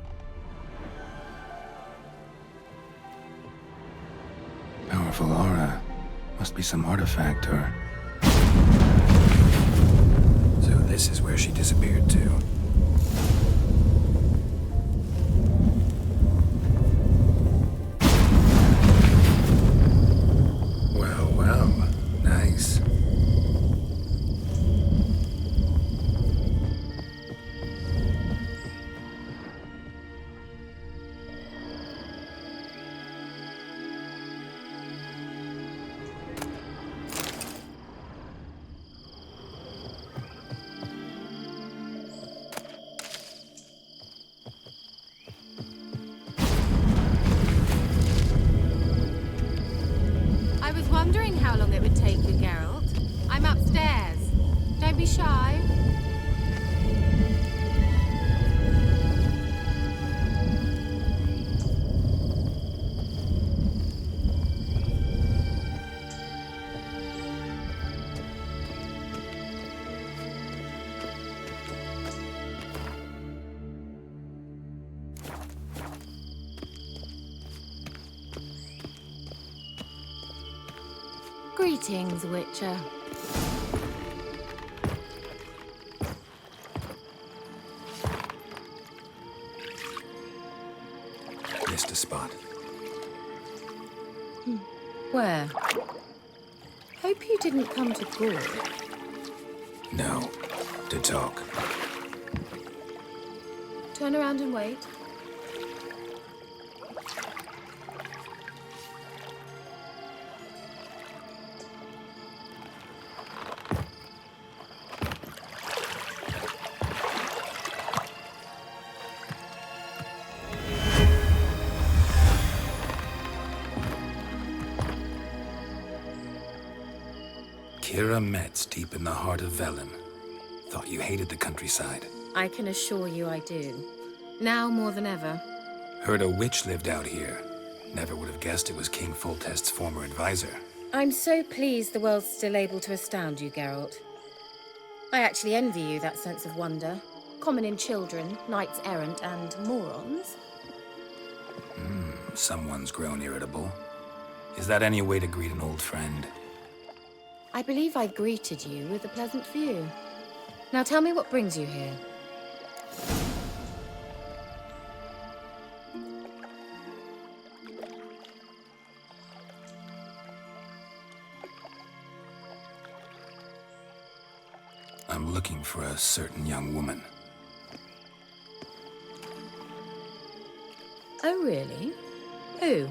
[SPEAKER 5] Powerful aura. Must be some artifact or... So this is where she disappeared to. Well, well. Nice.
[SPEAKER 4] I was wondering how long it would take you, Geralt. I'm upstairs. Don't be shy. Greetings, Witcher.
[SPEAKER 5] Missed a spot.
[SPEAKER 11] Where? Hope you didn't come to Gore.
[SPEAKER 5] No. To talk.
[SPEAKER 11] Turn around and wait.
[SPEAKER 5] Kira Metz, deep in the heart of Velen. Thought you hated the countryside.
[SPEAKER 11] I can assure you I do. Now more than ever.
[SPEAKER 5] Heard a witch lived out here. Never would have guessed it was King Foltest's former advisor.
[SPEAKER 11] I'm so pleased the world's still able to astound you, Geralt. I actually envy you that sense of wonder. Common in children, knights errant, and morons.
[SPEAKER 5] Someone's grown irritable. Is that any way to greet an old friend?
[SPEAKER 11] I believe I greeted you with a pleasant view. Now tell me what brings you here.
[SPEAKER 5] I'm looking for a certain young woman.
[SPEAKER 11] Oh, really? Who?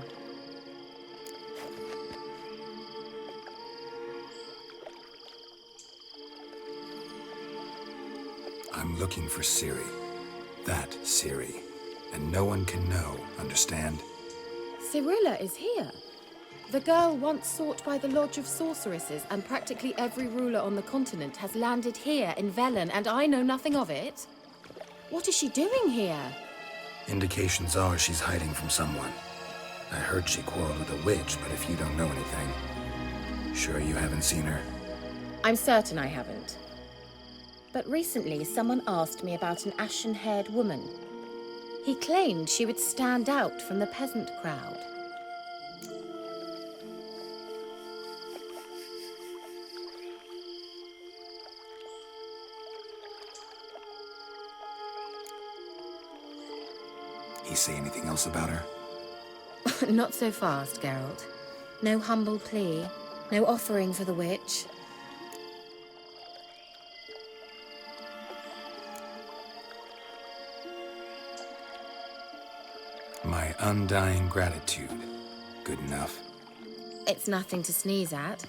[SPEAKER 5] looking for Ciri. That Ciri. And no one can know, understand?
[SPEAKER 11] Cirilla is here. The girl once sought by the Lodge of Sorceresses, and practically every ruler on the continent has landed here in Velen, and I know nothing of it. What is she doing here?
[SPEAKER 5] Indications are she's hiding from someone. I heard she quarreled with a witch, but if you don't know anything, sure you haven't seen her?
[SPEAKER 11] I'm certain I haven't. But recently, someone asked me about an ashen-haired woman. He claimed she would stand out from the peasant crowd.
[SPEAKER 5] He say anything else about her?
[SPEAKER 11] Not so fast, Geralt. No humble plea, no offering for the witch.
[SPEAKER 5] My undying gratitude. Good enough.
[SPEAKER 11] It's nothing to sneeze at,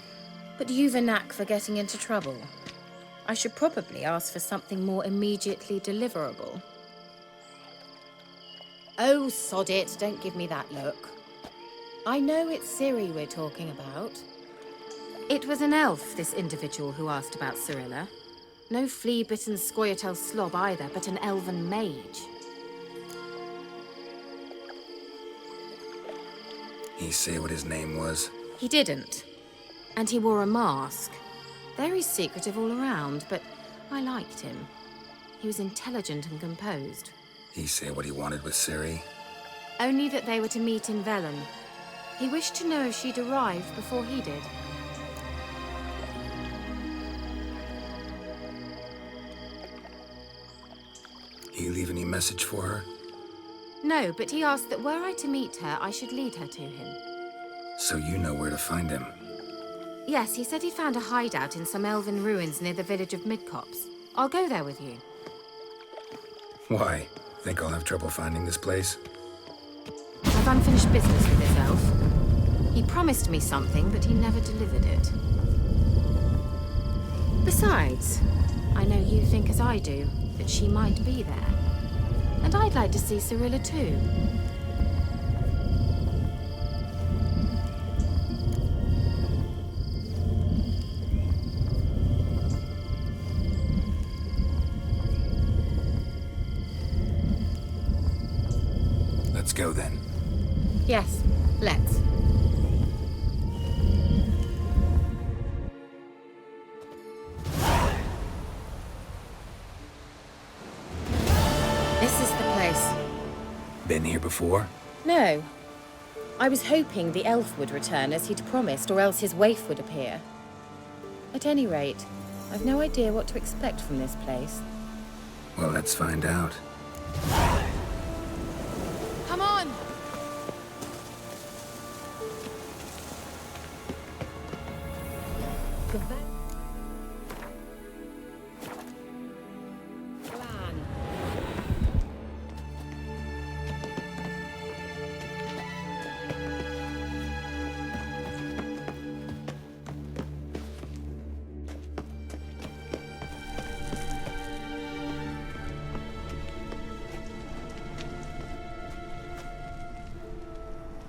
[SPEAKER 11] but you've a knack for getting into trouble. I should probably ask for something more immediately deliverable. Oh, sod it, don't give me that look. I know it's Ciri we're talking about. It was an elf, this individual who asked about Cirilla. No flea-bitten Scoia'tael slob either, but an elven mage.
[SPEAKER 5] He say what his name was?
[SPEAKER 11] He didn't. And he wore a mask. Very secretive all around, but I liked him. He was intelligent and composed.
[SPEAKER 5] He say what he wanted with Ciri?
[SPEAKER 11] Only that they were to meet in Velen. He wished to know if she'd arrived before he did.
[SPEAKER 5] He leave any message for her?
[SPEAKER 11] No, but he asked that were I to meet her, I should lead her to him.
[SPEAKER 5] So you know where to find him?
[SPEAKER 11] Yes, he said he'd found a hideout in some elven ruins near the village of Midcopse. I'll go there with you.
[SPEAKER 5] Why? Think I'll have trouble finding this place?
[SPEAKER 11] I've unfinished business with this elf. He promised me something, but he never delivered it. Besides, I know you think as I do, that she might be there. And I'd like to see Cirilla too.
[SPEAKER 5] Let's go then.
[SPEAKER 11] Yes, let's. This is the place.
[SPEAKER 5] Been here before?
[SPEAKER 11] No. I was hoping the elf would return as he'd promised, or else his waif would appear. At any rate, I've no idea what to expect from this place.
[SPEAKER 5] Well, let's find out.
[SPEAKER 11] Come on!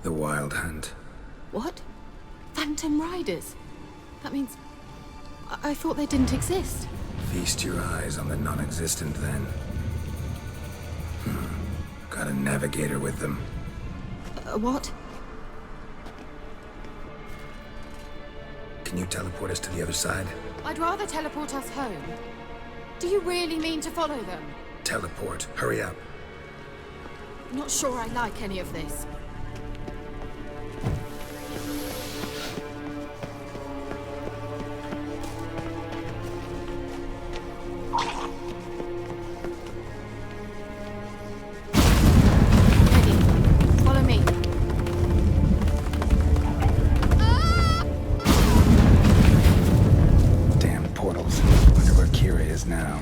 [SPEAKER 5] The Wild Hunt.
[SPEAKER 9] What? Phantom Riders? That means... I thought they didn't exist.
[SPEAKER 5] Feast your eyes on the non-existent then. Got a navigator with them.
[SPEAKER 9] What?
[SPEAKER 5] Can you teleport us to the other side?
[SPEAKER 9] I'd rather teleport us home. Do you really mean to follow them?
[SPEAKER 5] Teleport. Hurry up.
[SPEAKER 9] Not sure I like any of this.
[SPEAKER 5] Now.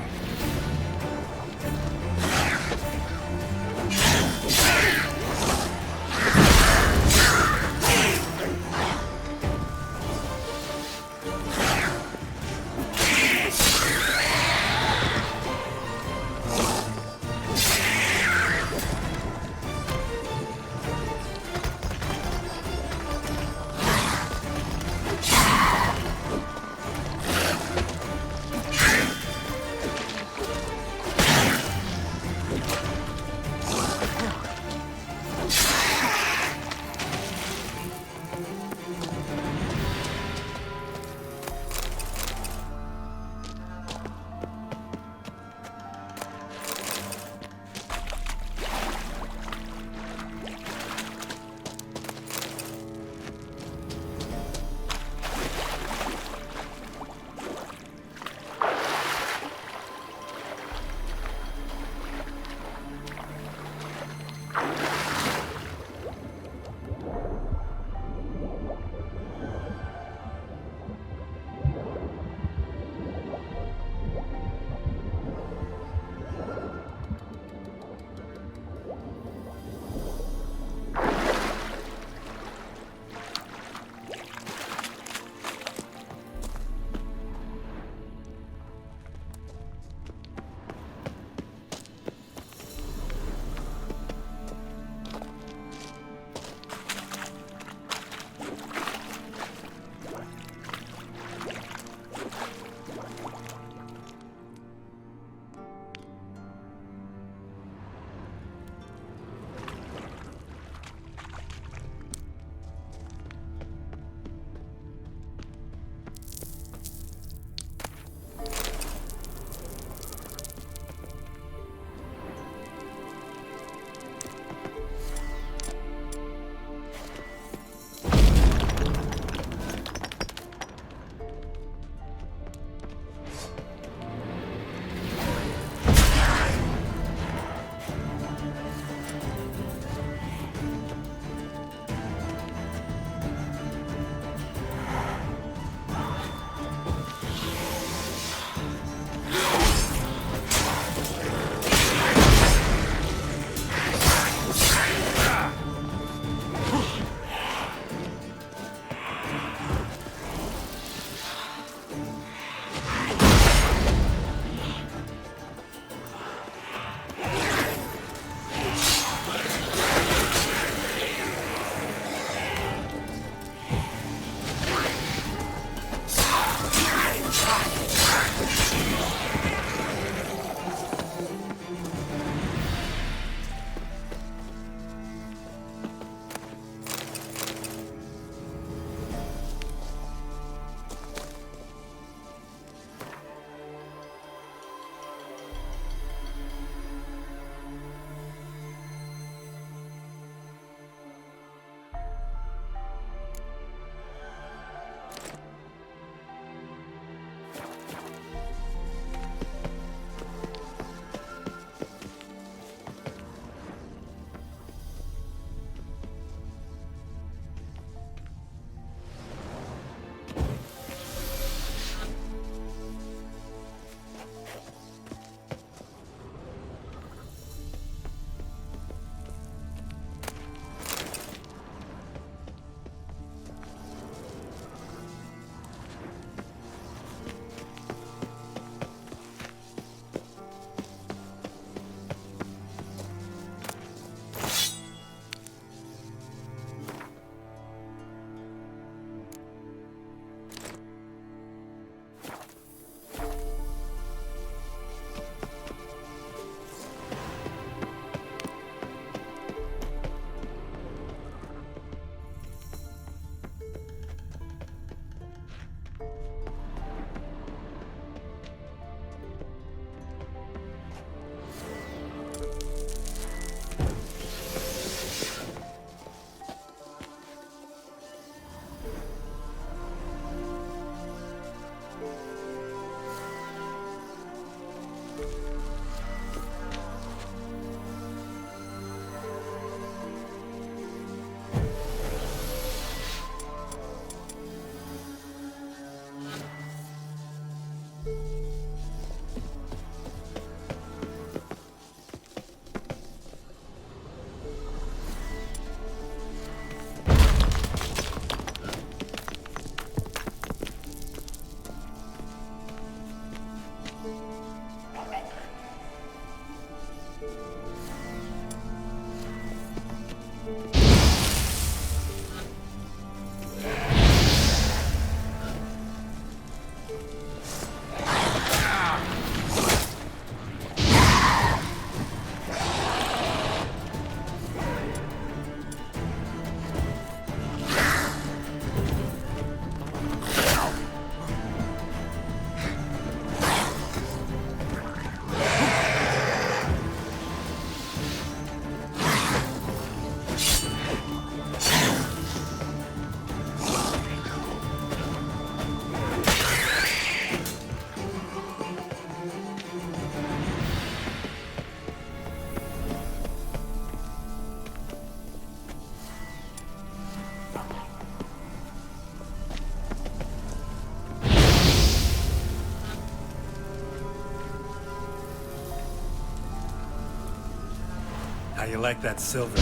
[SPEAKER 1] you like that silver?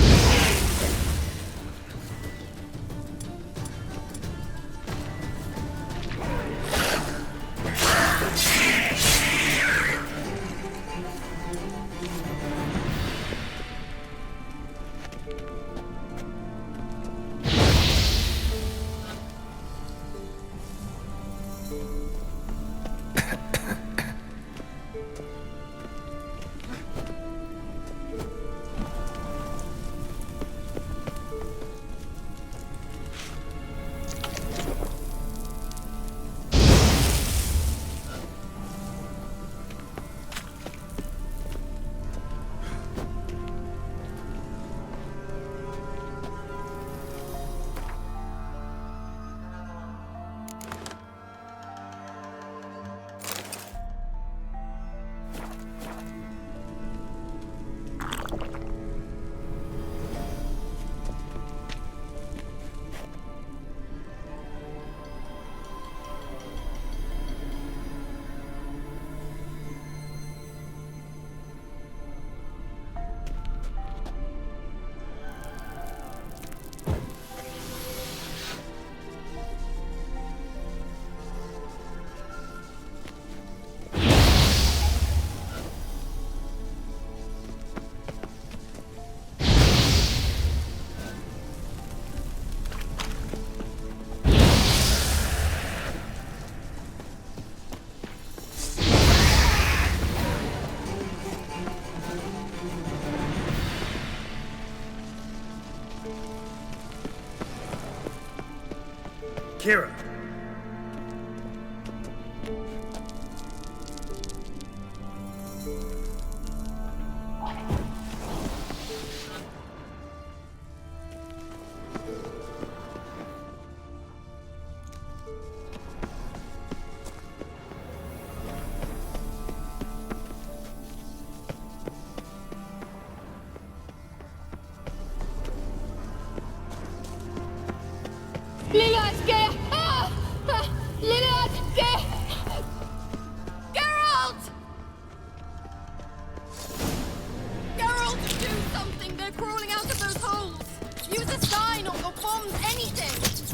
[SPEAKER 1] Kira.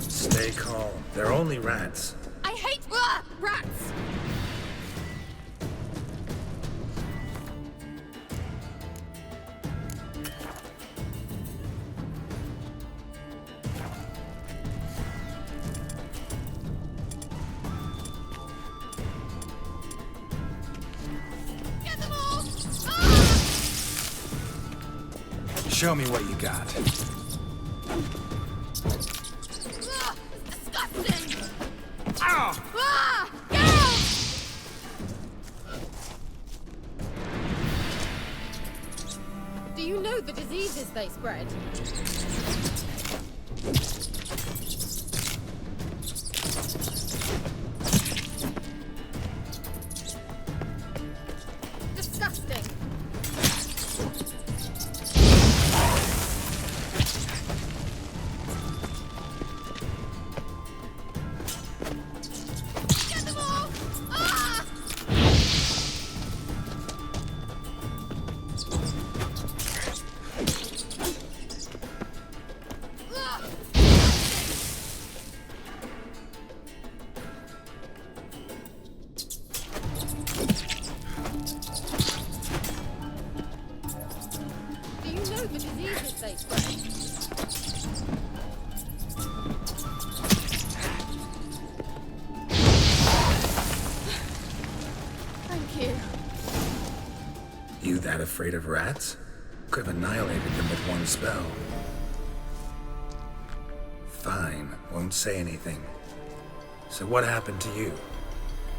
[SPEAKER 1] Stay calm. They're only rats.
[SPEAKER 4] I hate rats! Get them all!
[SPEAKER 1] Show me what you got.
[SPEAKER 4] Do you know the diseases they spread? Disgusting. Get them all! Ah! Do you know the diseases they spread? Thank you.
[SPEAKER 5] You that afraid of rats? Could have annihilated them with one spell. Fine, won't say anything. So what happened to you?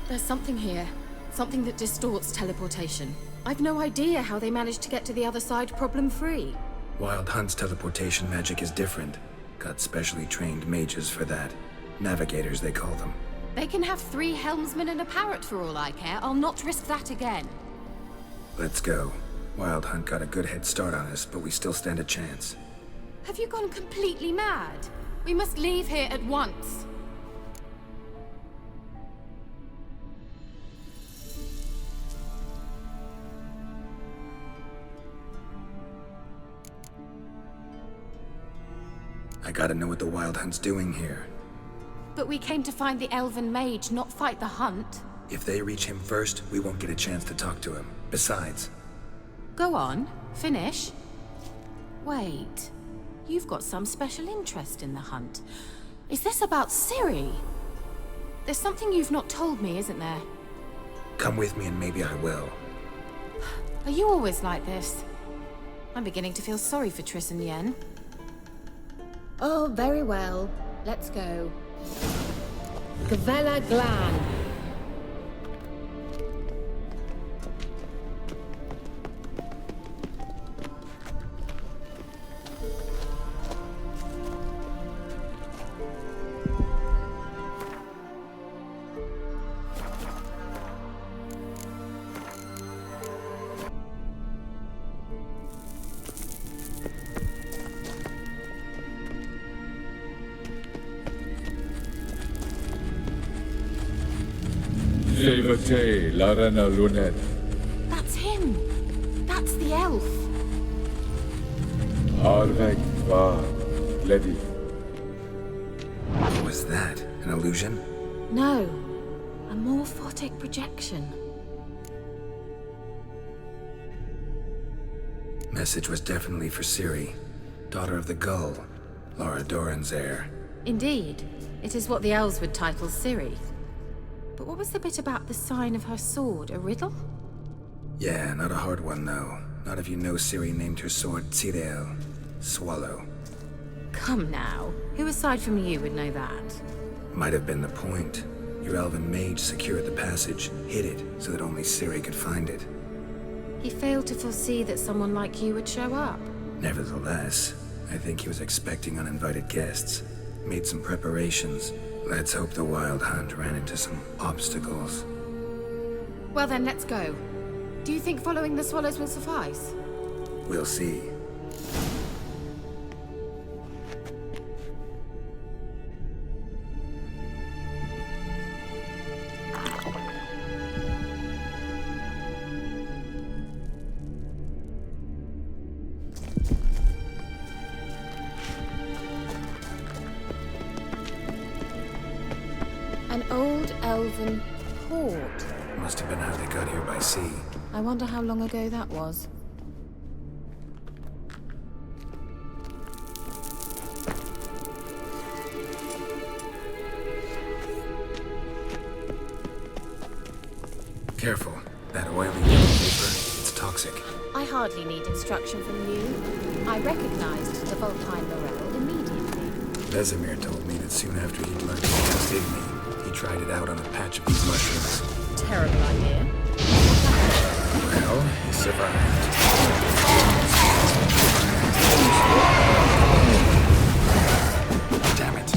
[SPEAKER 11] There's something here. Something that distorts teleportation. I've no idea how they managed to get to the other side problem-free.
[SPEAKER 5] Wild Hunt's teleportation magic is different. Got specially trained mages for that. Navigators, they call them.
[SPEAKER 11] They can have 3 helmsmen and a parrot for all I care. I'll not risk that again.
[SPEAKER 5] Let's go. Wild Hunt got a good head start on us, but we still stand a chance.
[SPEAKER 11] Have you gone completely mad? We must leave here at once.
[SPEAKER 5] Gotta know what the Wild Hunt's doing here.
[SPEAKER 11] But we came to find the Elven Mage, not fight the hunt.
[SPEAKER 5] If they reach him first, we won't get a chance to talk to him. Besides...
[SPEAKER 11] Go on, finish. Wait, you've got some special interest in the hunt. Is this about Ciri? There's something you've not told me, isn't there?
[SPEAKER 5] Come with me and maybe I will.
[SPEAKER 11] Are you always like this? I'm beginning to feel sorry for Triss and Yen. Oh, very well. Let's go. Gavella Glan.
[SPEAKER 13] Levate, Larena Lunet.
[SPEAKER 11] That's him. That's the elf.
[SPEAKER 13] Arvek Va, Lady.
[SPEAKER 5] What was that? An illusion?
[SPEAKER 11] No, a morphotic projection.
[SPEAKER 5] Message was definitely for Ciri, daughter of the Gull, Lara Doran's heir.
[SPEAKER 11] Indeed, it is what the elves would title Ciri. But what was the bit about the sign of her sword? A riddle?
[SPEAKER 5] Yeah, not a hard one though. Not if you know Ciri named her sword Tirael, Swallow.
[SPEAKER 11] Come now, who aside from you would know that?
[SPEAKER 5] Might have been the point. Your elven mage secured the passage, hid it, so that only Ciri could find it.
[SPEAKER 11] He failed to foresee that someone like you would show up.
[SPEAKER 5] Nevertheless, I think he was expecting uninvited guests. Made some preparations. Let's hope the Wild Hunt ran into some obstacles.
[SPEAKER 11] Well then, let's go. Do you think following the swallows will suffice?
[SPEAKER 5] We'll see.
[SPEAKER 11] An old elven port.
[SPEAKER 5] Must have been how they got here by sea.
[SPEAKER 11] I wonder how long ago that was.
[SPEAKER 5] Careful. That oily yellow vapor, it's toxic.
[SPEAKER 11] I hardly need instruction from you. I recognized the Voltine Morel immediately.
[SPEAKER 5] Vesemir told me that soon after he'd learned to cast Igni, he tried it out on a patch of these mushrooms.
[SPEAKER 11] Terrible idea.
[SPEAKER 5] Well, he survived. Damn it.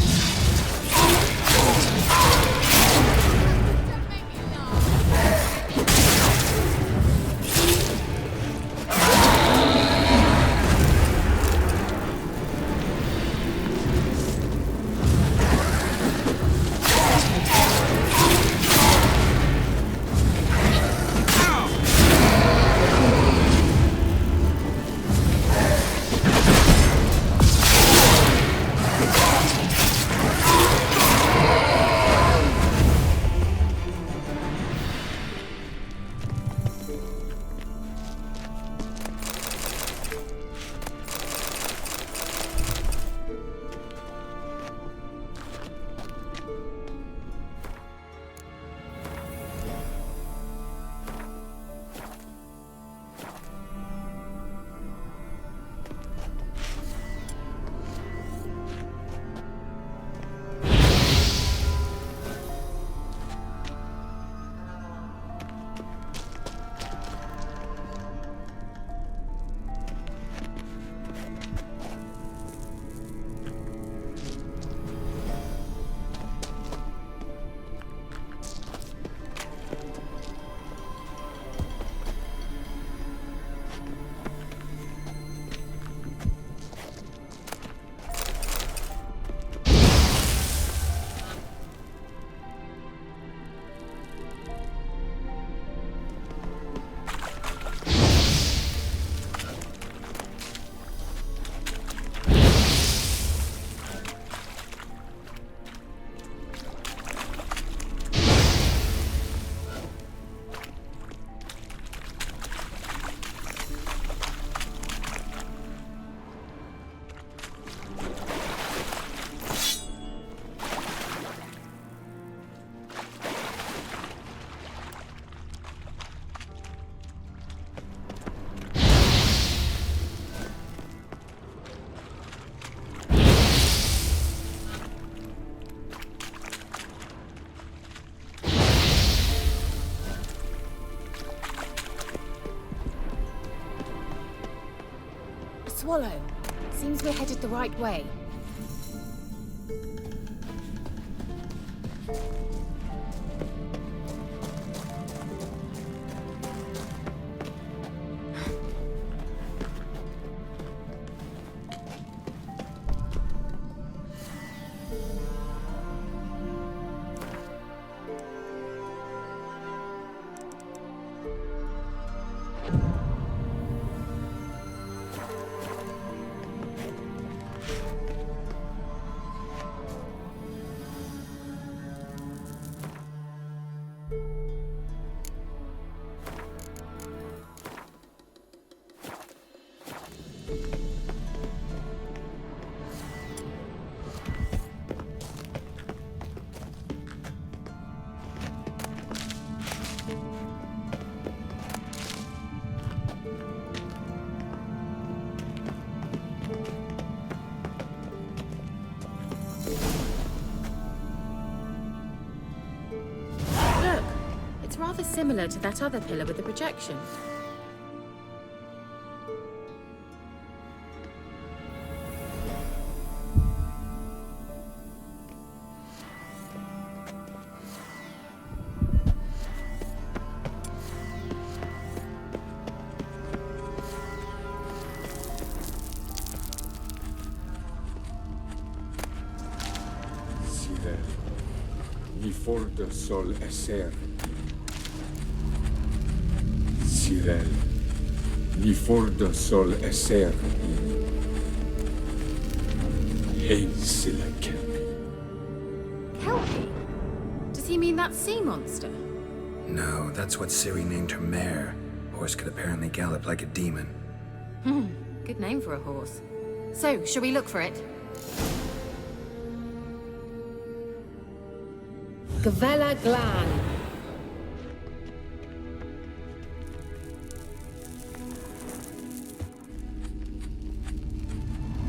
[SPEAKER 11] Swallow. Seems we're headed the right way. It's rather similar to that other pillar with the projection.
[SPEAKER 13] Sirel, ni forte sol esser. Sirel, ni forte sol esser. Hein silla kelpi.
[SPEAKER 11] Kelpie? Does he mean that sea monster?
[SPEAKER 5] No, that's what Ciri named her mare. Horse could apparently gallop like a demon.
[SPEAKER 11] Good name for a horse. So, shall we look for it? Gavella Glan.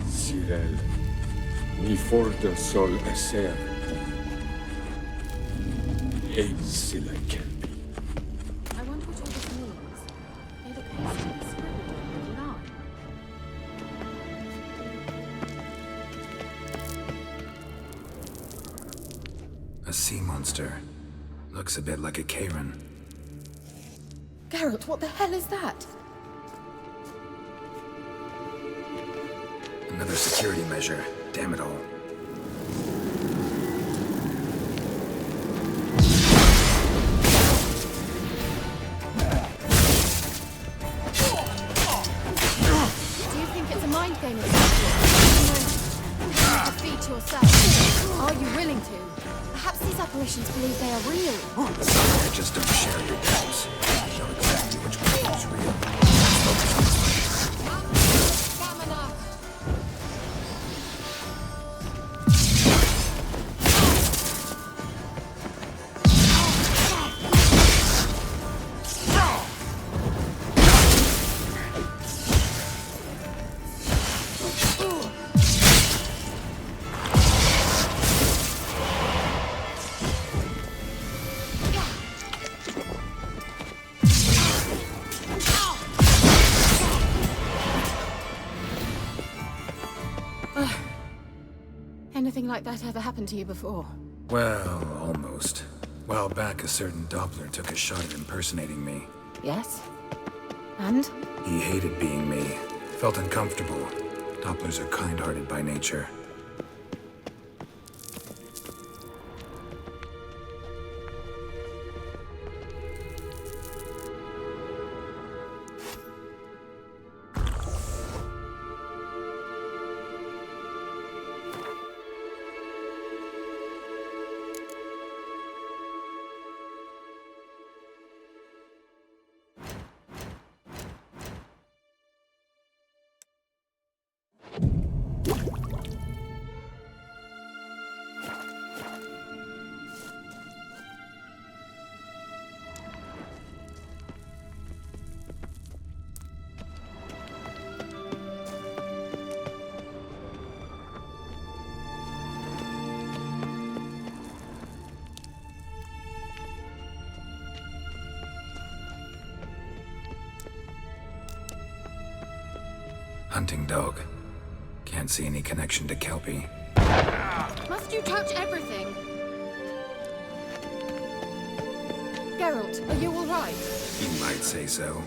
[SPEAKER 13] Sirel, ni forte sol esser. Hein silla kelpi.
[SPEAKER 11] I wonder what all this means. They look hastily scribbled on with line.
[SPEAKER 5] A sea monster. Looks a bit like a Karen.
[SPEAKER 11] Geralt, what the hell is that?
[SPEAKER 5] Another security measure. Damn it all.
[SPEAKER 9] Do you think it's a mind game of some sort? You know, defeat yourself. Are you willing to? Perhaps these apparitions believe they are real.
[SPEAKER 5] Sorry, I just don't share your doubts. I know exactly which one is real. Let's focus on this one.
[SPEAKER 9] Stamina.
[SPEAKER 11] Anything like that ever happened to you before?
[SPEAKER 5] Well, almost. While back, a certain Doppler took a shot at impersonating me.
[SPEAKER 11] Yes. And?
[SPEAKER 5] He hated being me. Felt uncomfortable. Dopplers are kind-hearted by nature. Hunting dog. Can't see any connection to Kelpie.
[SPEAKER 9] Must you touch everything? Geralt, are you all right?
[SPEAKER 5] You might say so.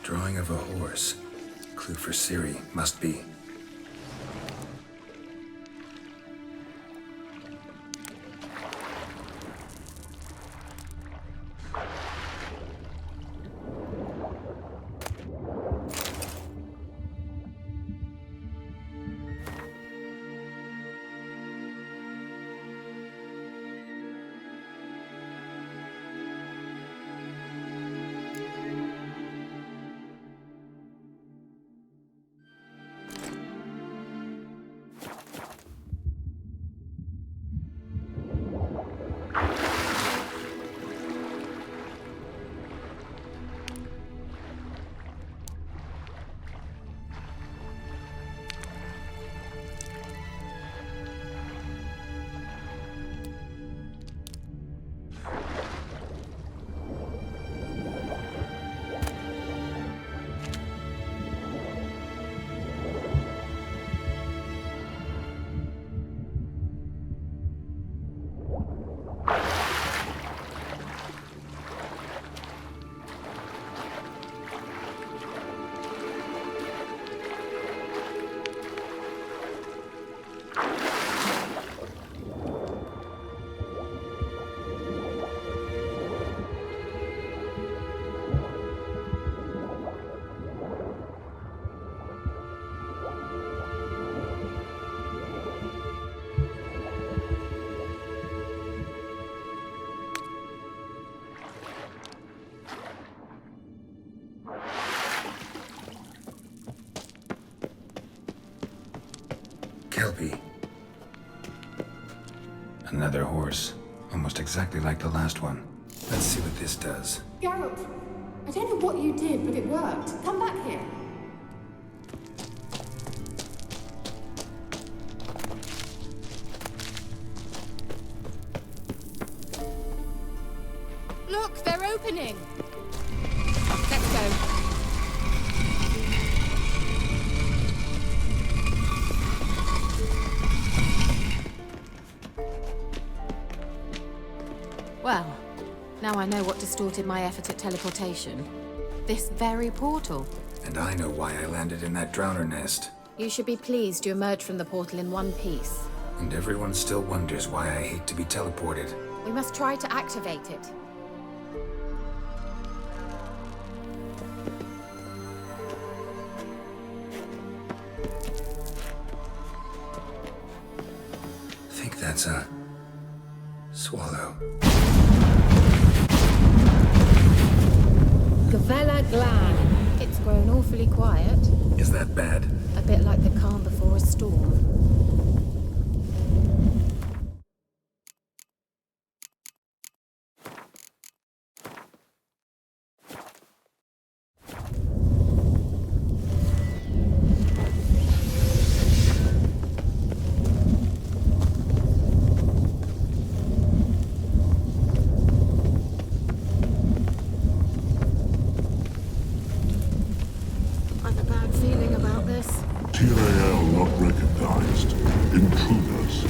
[SPEAKER 5] Drawing of a horse. Clue for Ciri, must be. Kelpie. Another horse. Almost exactly like the last one. Let's see what this does.
[SPEAKER 9] Geralt, I don't know what you did, but it worked. Come back here. happening? Let's go.
[SPEAKER 11] Well, now I know what distorted my effort at teleportation. This very portal.
[SPEAKER 5] And I know why I landed in that drowner nest.
[SPEAKER 11] You should be pleased you emerged from the portal in one piece.
[SPEAKER 5] And everyone still wonders why I hate to be teleported.
[SPEAKER 11] We must try to activate it.
[SPEAKER 5] I think that's a... swallow.
[SPEAKER 11] Gavella Glan. It's grown awfully quiet.
[SPEAKER 5] Is that bad?
[SPEAKER 11] A bit like the calm before a storm. I've a bad feeling about this.
[SPEAKER 10] Tyrael not recognized. Intruders.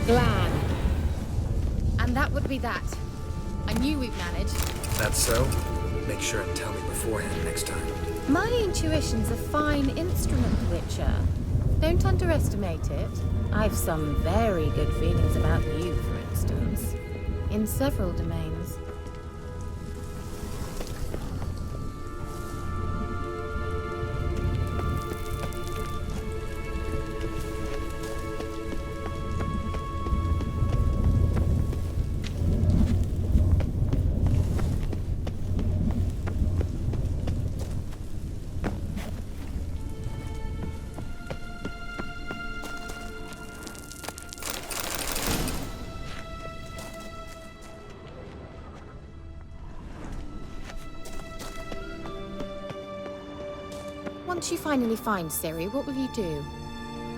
[SPEAKER 11] Glan. And that would be that. I knew we'd manage.
[SPEAKER 1] That's so? Make sure and tell me beforehand next time.
[SPEAKER 11] My intuition's a fine instrument, Witcher. Don't underestimate it. I've some very good feelings about you, for instance. In several domains. Once you finally find Ciri, what will you do?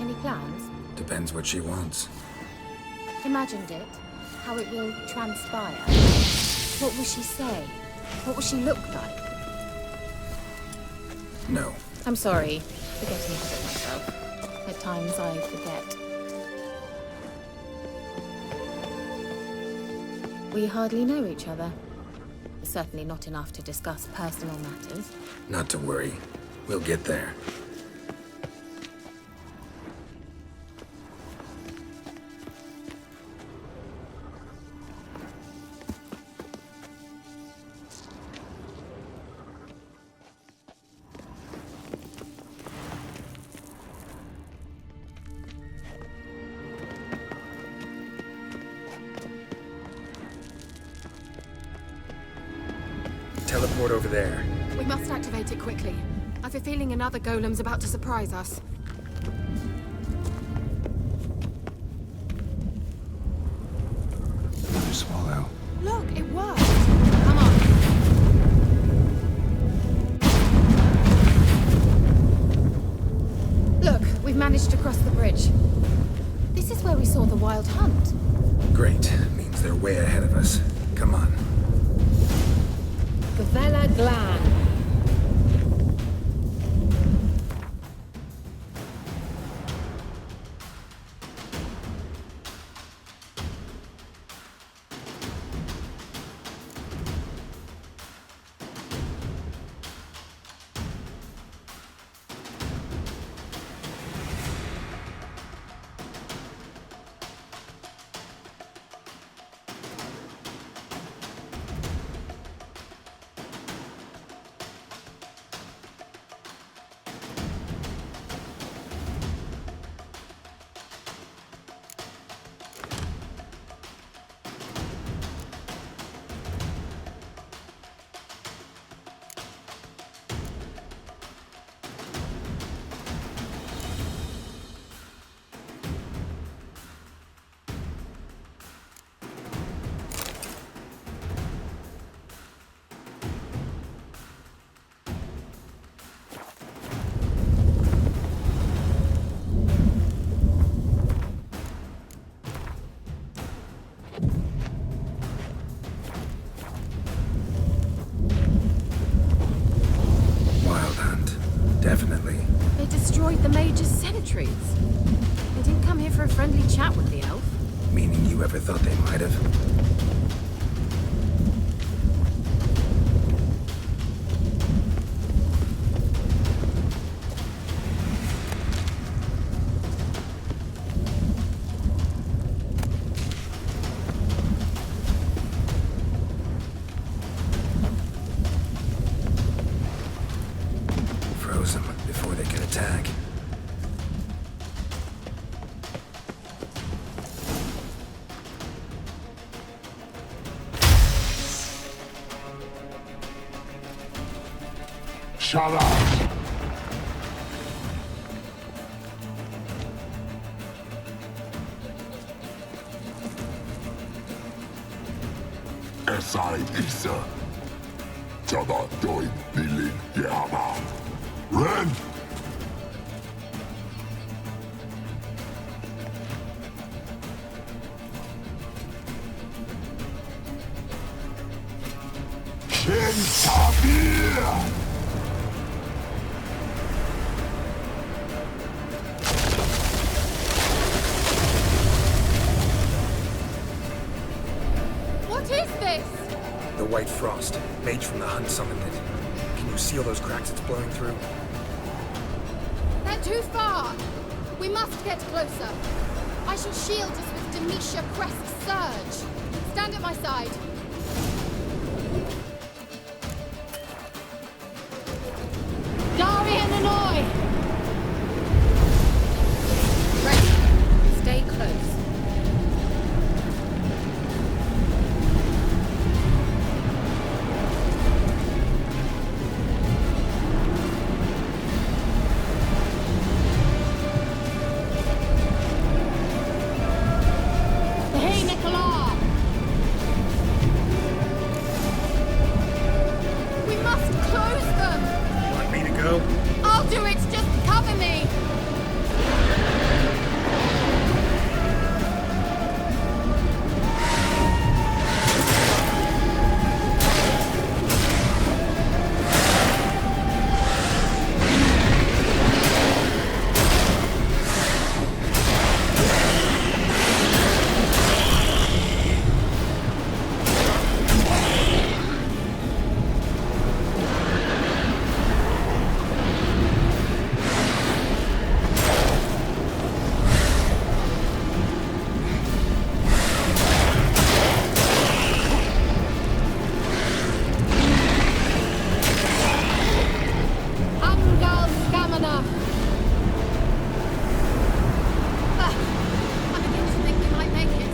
[SPEAKER 11] Any plans?
[SPEAKER 5] Depends what she wants.
[SPEAKER 11] Imagined it. How it will transpire. What will she say? What will she look like?
[SPEAKER 5] No.
[SPEAKER 11] I'm sorry. Forgetting to put myself. At times I forget. We hardly know each other. Certainly not enough to discuss personal matters.
[SPEAKER 5] Not to worry. We'll get there.
[SPEAKER 1] Teleport over there.
[SPEAKER 9] We must activate it quickly. I've a feeling another golem's about to surprise us.
[SPEAKER 5] Another swallow.
[SPEAKER 9] Look, it worked! Come on. Look, we've managed to cross the bridge. This is where we saw the wild hunt.
[SPEAKER 5] Great. Means they're way ahead of us. Come on.
[SPEAKER 11] Gavella Glan.
[SPEAKER 5] Definitely.
[SPEAKER 9] They destroyed the Major's cemeteries. They didn't come here for a friendly chat with the elf.
[SPEAKER 5] Meaning you ever thought they might have? Froze them before they could attack.
[SPEAKER 10] Shut up!
[SPEAKER 14] Esai Isa. Jada doin nilin yama. Ren! Shin Tabir!
[SPEAKER 1] white frost. Mage from the Hunt summoned it. Can you seal those cracks it's blowing through?
[SPEAKER 9] They're too far! We must get closer. I shall shield us with Demetia Crest's surge. Stand at my side. Dari and Hanoi!
[SPEAKER 11] Ready. Stay close.
[SPEAKER 9] Hey, Nicola! We must close them!
[SPEAKER 1] Want me to go?
[SPEAKER 9] I'll do it! Just cover me! Amgal Stamina! I'm beginning to think we might make it.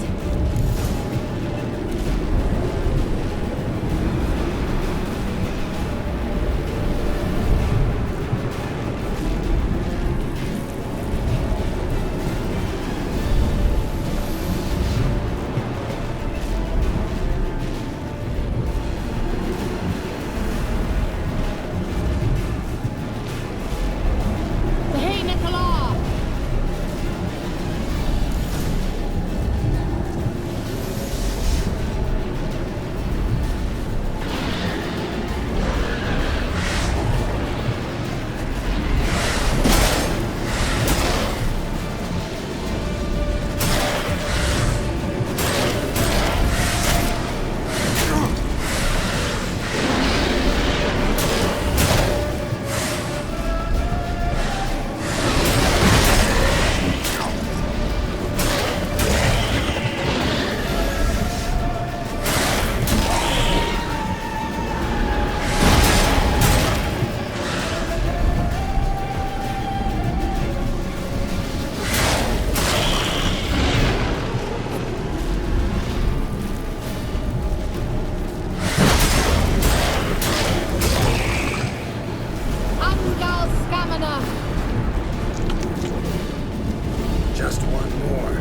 [SPEAKER 9] Hey, Nicola! Amgal Stamina!
[SPEAKER 1] Just one more.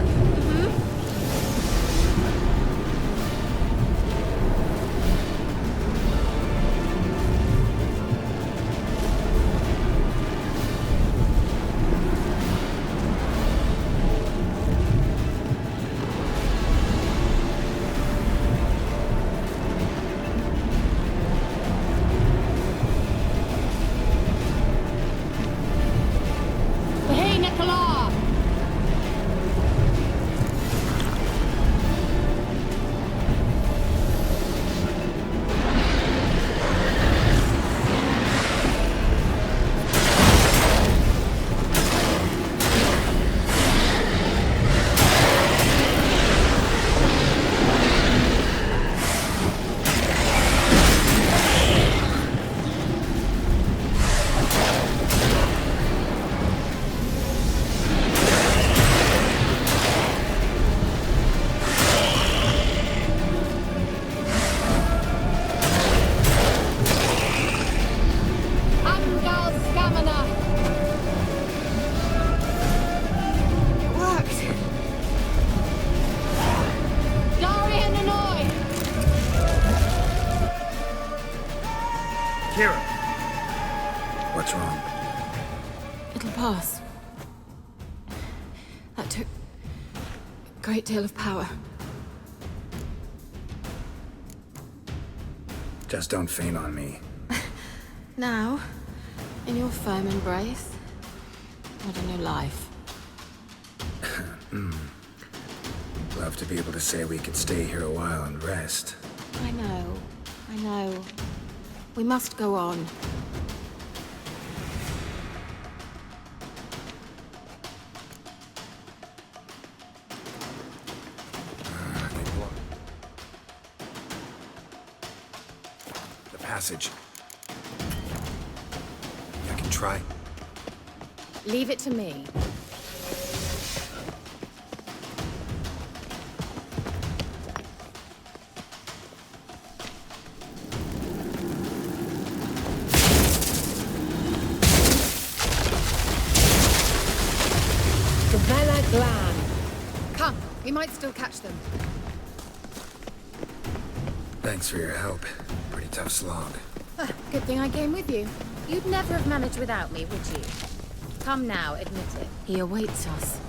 [SPEAKER 9] Hey, Nicola! Amgal Stamina! It worked! Dari and Hanoi!
[SPEAKER 1] Kira!
[SPEAKER 5] What's wrong?
[SPEAKER 11] It'll pass. That took a great deal of power.
[SPEAKER 5] Just don't faint on me.
[SPEAKER 11] Now, in your firm embrace, what a new life.
[SPEAKER 5] Love to be able to say we could stay here a while and rest.
[SPEAKER 11] I know. I know. We must go on.
[SPEAKER 1] The passage. I can try.
[SPEAKER 11] Leave it to me.
[SPEAKER 4] Gavella Glan. Come, we might still catch them.
[SPEAKER 1] Thanks for your help. Pretty tough slog.
[SPEAKER 11] Good thing I came with you. You'd never have managed without me, would you? Come now, admit it. He awaits us.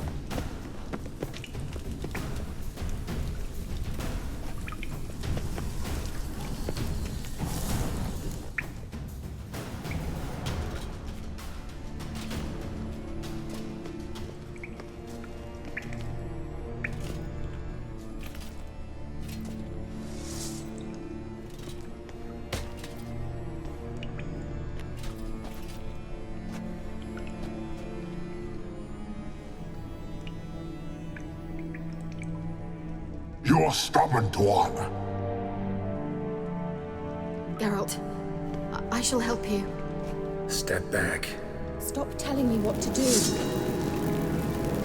[SPEAKER 14] You're stubborn, Tuan.
[SPEAKER 9] Geralt, I shall help you.
[SPEAKER 1] Step back.
[SPEAKER 11] Stop telling me what to do.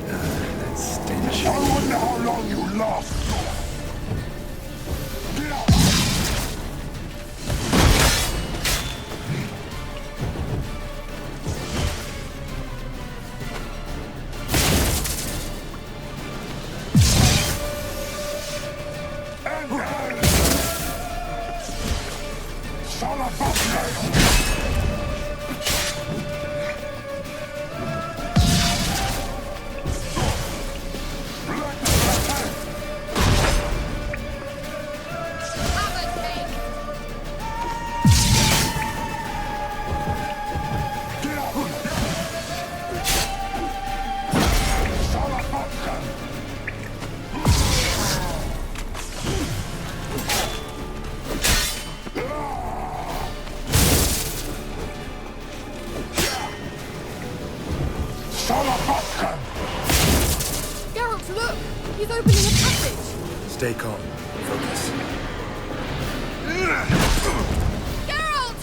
[SPEAKER 1] That stench.
[SPEAKER 14] I wonder how long you last. Get out!
[SPEAKER 9] Geralt, look! He's opening a passage!
[SPEAKER 1] Stay calm. Focus.
[SPEAKER 9] Geralt!
[SPEAKER 14] Get out!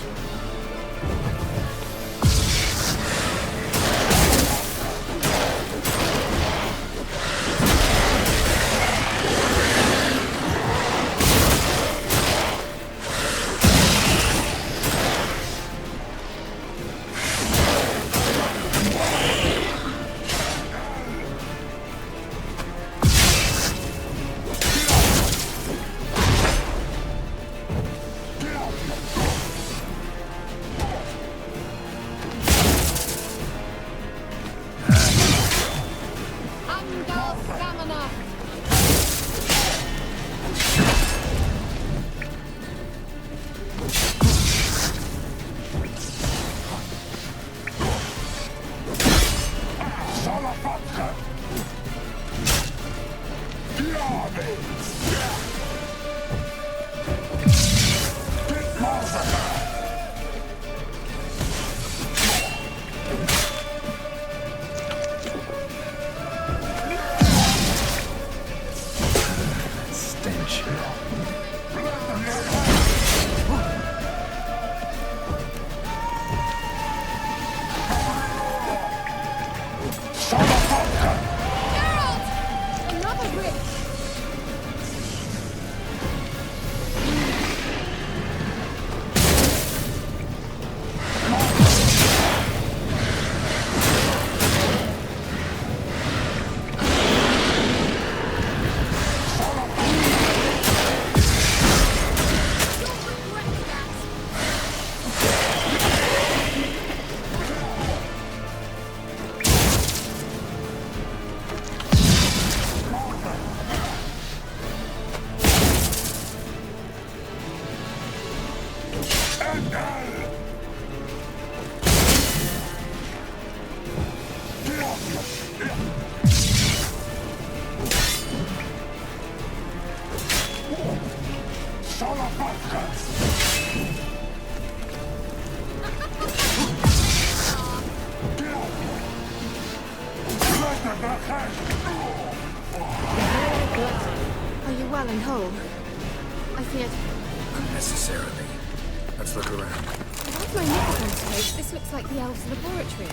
[SPEAKER 9] Are you well and whole? I feared...
[SPEAKER 1] Unnecessarily. Let's look around.
[SPEAKER 9] Why's my nickel scope? This looks like the elves' laboratory.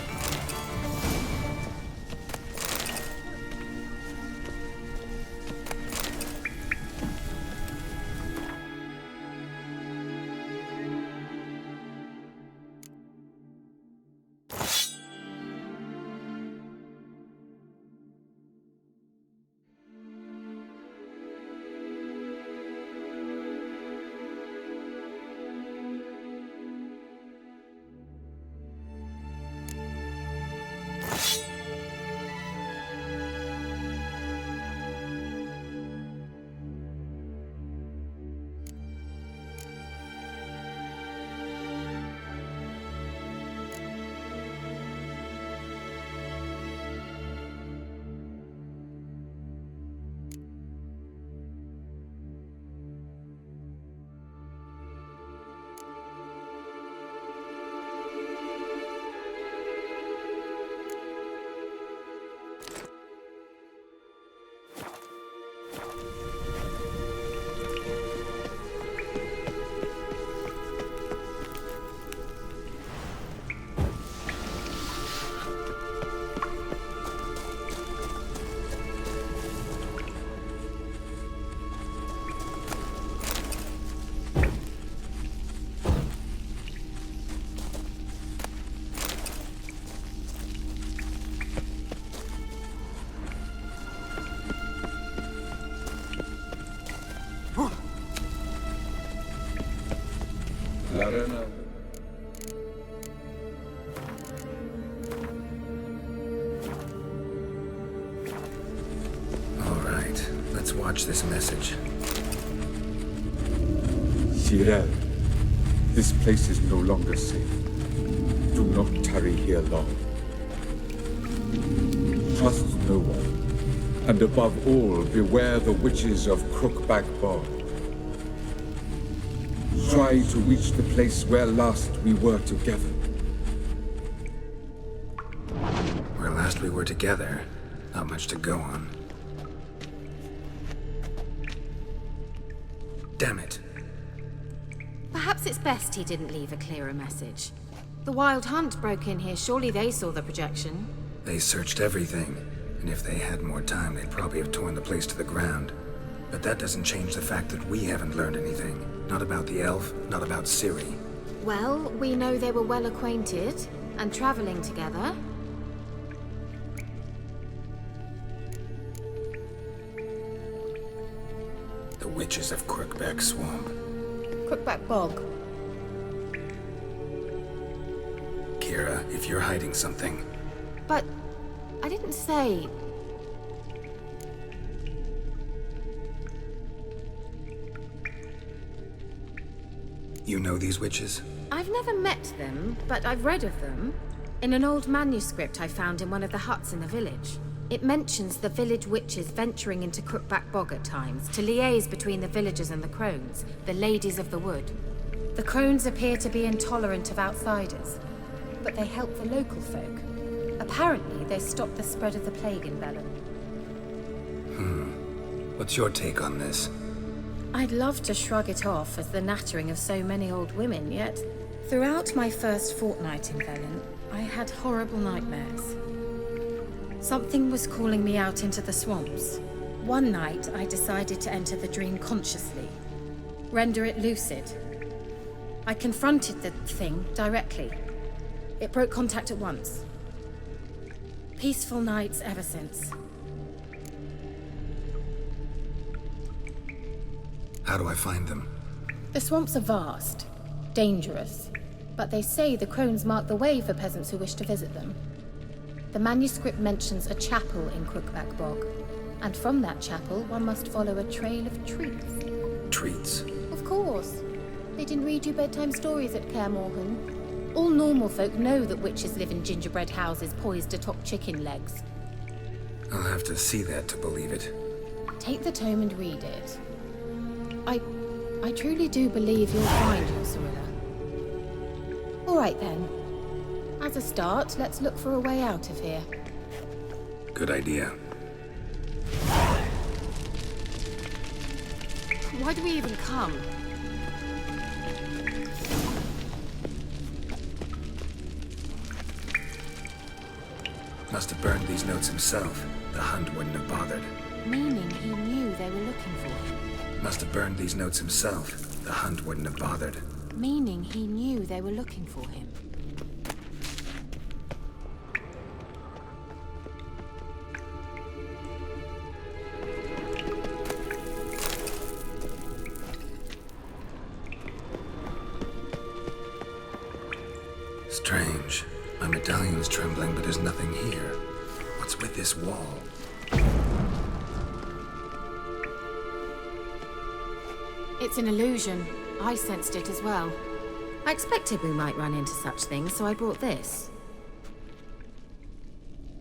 [SPEAKER 13] Larena.
[SPEAKER 5] All right, let's watch this message.
[SPEAKER 13] Cyril, this place is no longer safe. Do not tarry here long. Trust no one. And above all, beware the witches of Crookback Bog. Try to reach the place where last we were together.
[SPEAKER 5] Where last we were together, not much to go on. Damn it.
[SPEAKER 11] Perhaps it's best he didn't leave a clearer message. The Wild Hunt broke in here. Surely they saw the projection.
[SPEAKER 5] They searched everything, and if they had more time, they'd probably have torn the place to the ground. But that doesn't change the fact that we haven't learned anything. Not about the elf, not about Ciri.
[SPEAKER 11] Well, we know they were well acquainted and traveling together.
[SPEAKER 5] The witches of Crookback Swamp.
[SPEAKER 9] Crookback Bog.
[SPEAKER 5] Kira, if you're hiding something...
[SPEAKER 11] But I didn't say...
[SPEAKER 5] You know these witches?
[SPEAKER 11] I've never met them, but I've read of them. In an old manuscript I found in one of the huts in the village. It mentions the village witches venturing into Crookback Bog at times to liaise between the villagers and the crones, the ladies of the wood. The crones appear to be intolerant of outsiders, but they help the local folk. Apparently, they stopped the spread of the plague in Velen.
[SPEAKER 5] What's your take on this?
[SPEAKER 11] I'd love to shrug it off as the nattering of so many old women, yet throughout my first fortnight in Velen, I had horrible nightmares. Something was calling me out into the swamps. One night, I decided to enter the dream consciously, render it lucid. I confronted the thing directly. It broke contact at once. Peaceful nights ever since.
[SPEAKER 5] How do I find them?
[SPEAKER 11] The swamps are vast, dangerous, but they say the crones mark the way for peasants who wish to visit them. The manuscript mentions a chapel in Crookback Bog, and from that chapel one must follow a trail of treats.
[SPEAKER 5] Treats?
[SPEAKER 11] Of course. They didn't read you bedtime stories at Kaer Morhen. All normal folk know that witches live in gingerbread houses poised atop chicken legs.
[SPEAKER 5] I'll have to see that to believe it.
[SPEAKER 11] Take the tome and read it. I truly do believe you'll find your Cirilla. All right then. As a start, let's look for a way out of here.
[SPEAKER 5] Good idea.
[SPEAKER 11] Why do we even come?
[SPEAKER 5] Must have burned these notes himself. The Hunt wouldn't have bothered.
[SPEAKER 11] Meaning he knew they were looking for him.
[SPEAKER 5] Must have burned these notes himself. The Hunt wouldn't have bothered.
[SPEAKER 11] Meaning he knew they were looking for him.
[SPEAKER 5] Strange. My medallion's trembling, but there's nothing here. What's with this wall?
[SPEAKER 11] It's an illusion. I sensed it as well. I expected we might run into such things, so I brought this.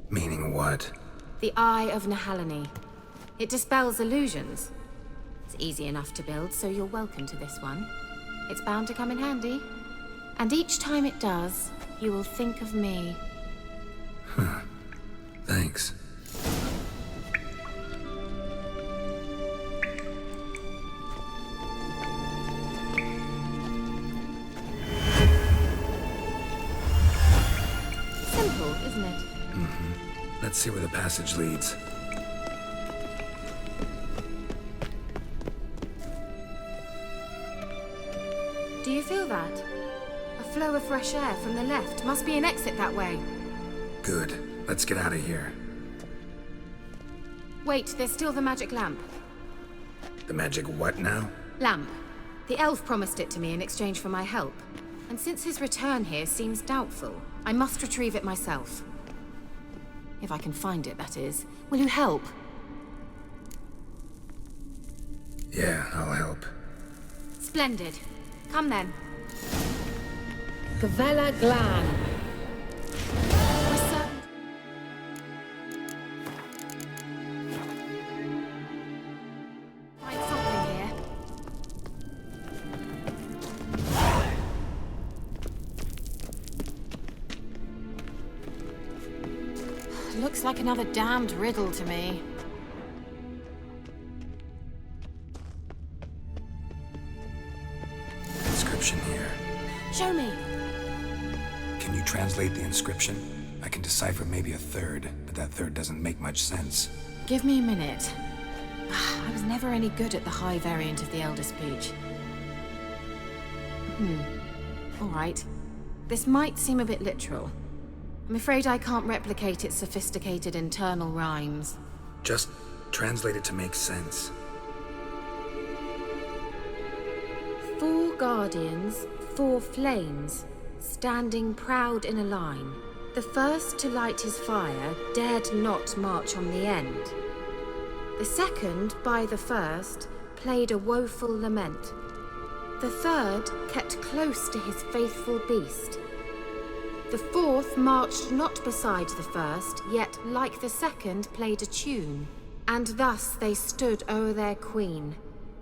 [SPEAKER 5] Meaning what?
[SPEAKER 11] The Eye of Nehaleni. It dispels illusions. It's easy enough to build, so you're welcome to this one. It's bound to come in handy. And each time it does, you will think of me.
[SPEAKER 5] Huh. Thanks.
[SPEAKER 11] Simple, isn't it?
[SPEAKER 5] Mm-hmm. Let's see where the passage leads.
[SPEAKER 11] Do you feel that? A flow of fresh air from the left. Must be an exit that way.
[SPEAKER 5] Good. Let's get out of here.
[SPEAKER 11] Wait, there's still the magic lamp.
[SPEAKER 5] The magic what now?
[SPEAKER 11] Lamp. The elf promised it to me in exchange for my help. And since his return here seems doubtful, I must retrieve it myself. If I can find it, that is. Will you help?
[SPEAKER 5] Yeah, I'll help.
[SPEAKER 11] Splendid. Come then.
[SPEAKER 15] Gavella Glan.
[SPEAKER 11] We're certain... Find something here. Looks like another damned riddle to me.
[SPEAKER 5] Inscription here.
[SPEAKER 11] Show me.
[SPEAKER 5] Can you translate the inscription? I can decipher maybe a third, but that third doesn't make much sense.
[SPEAKER 11] Give me a minute. I was never any good at the high variant of the Elder Speech. All right. This might seem a bit literal. I'm afraid I can't replicate its sophisticated internal rhymes.
[SPEAKER 5] Just translate it to make sense.
[SPEAKER 11] 4 guardians, 4 flames, standing proud in a line. The first to light his fire dared not march on the end. The second, by the first, played a woeful lament. The third kept close to his faithful beast. The fourth marched not beside the first, yet, like the second, played a tune. And thus they stood o'er their queen,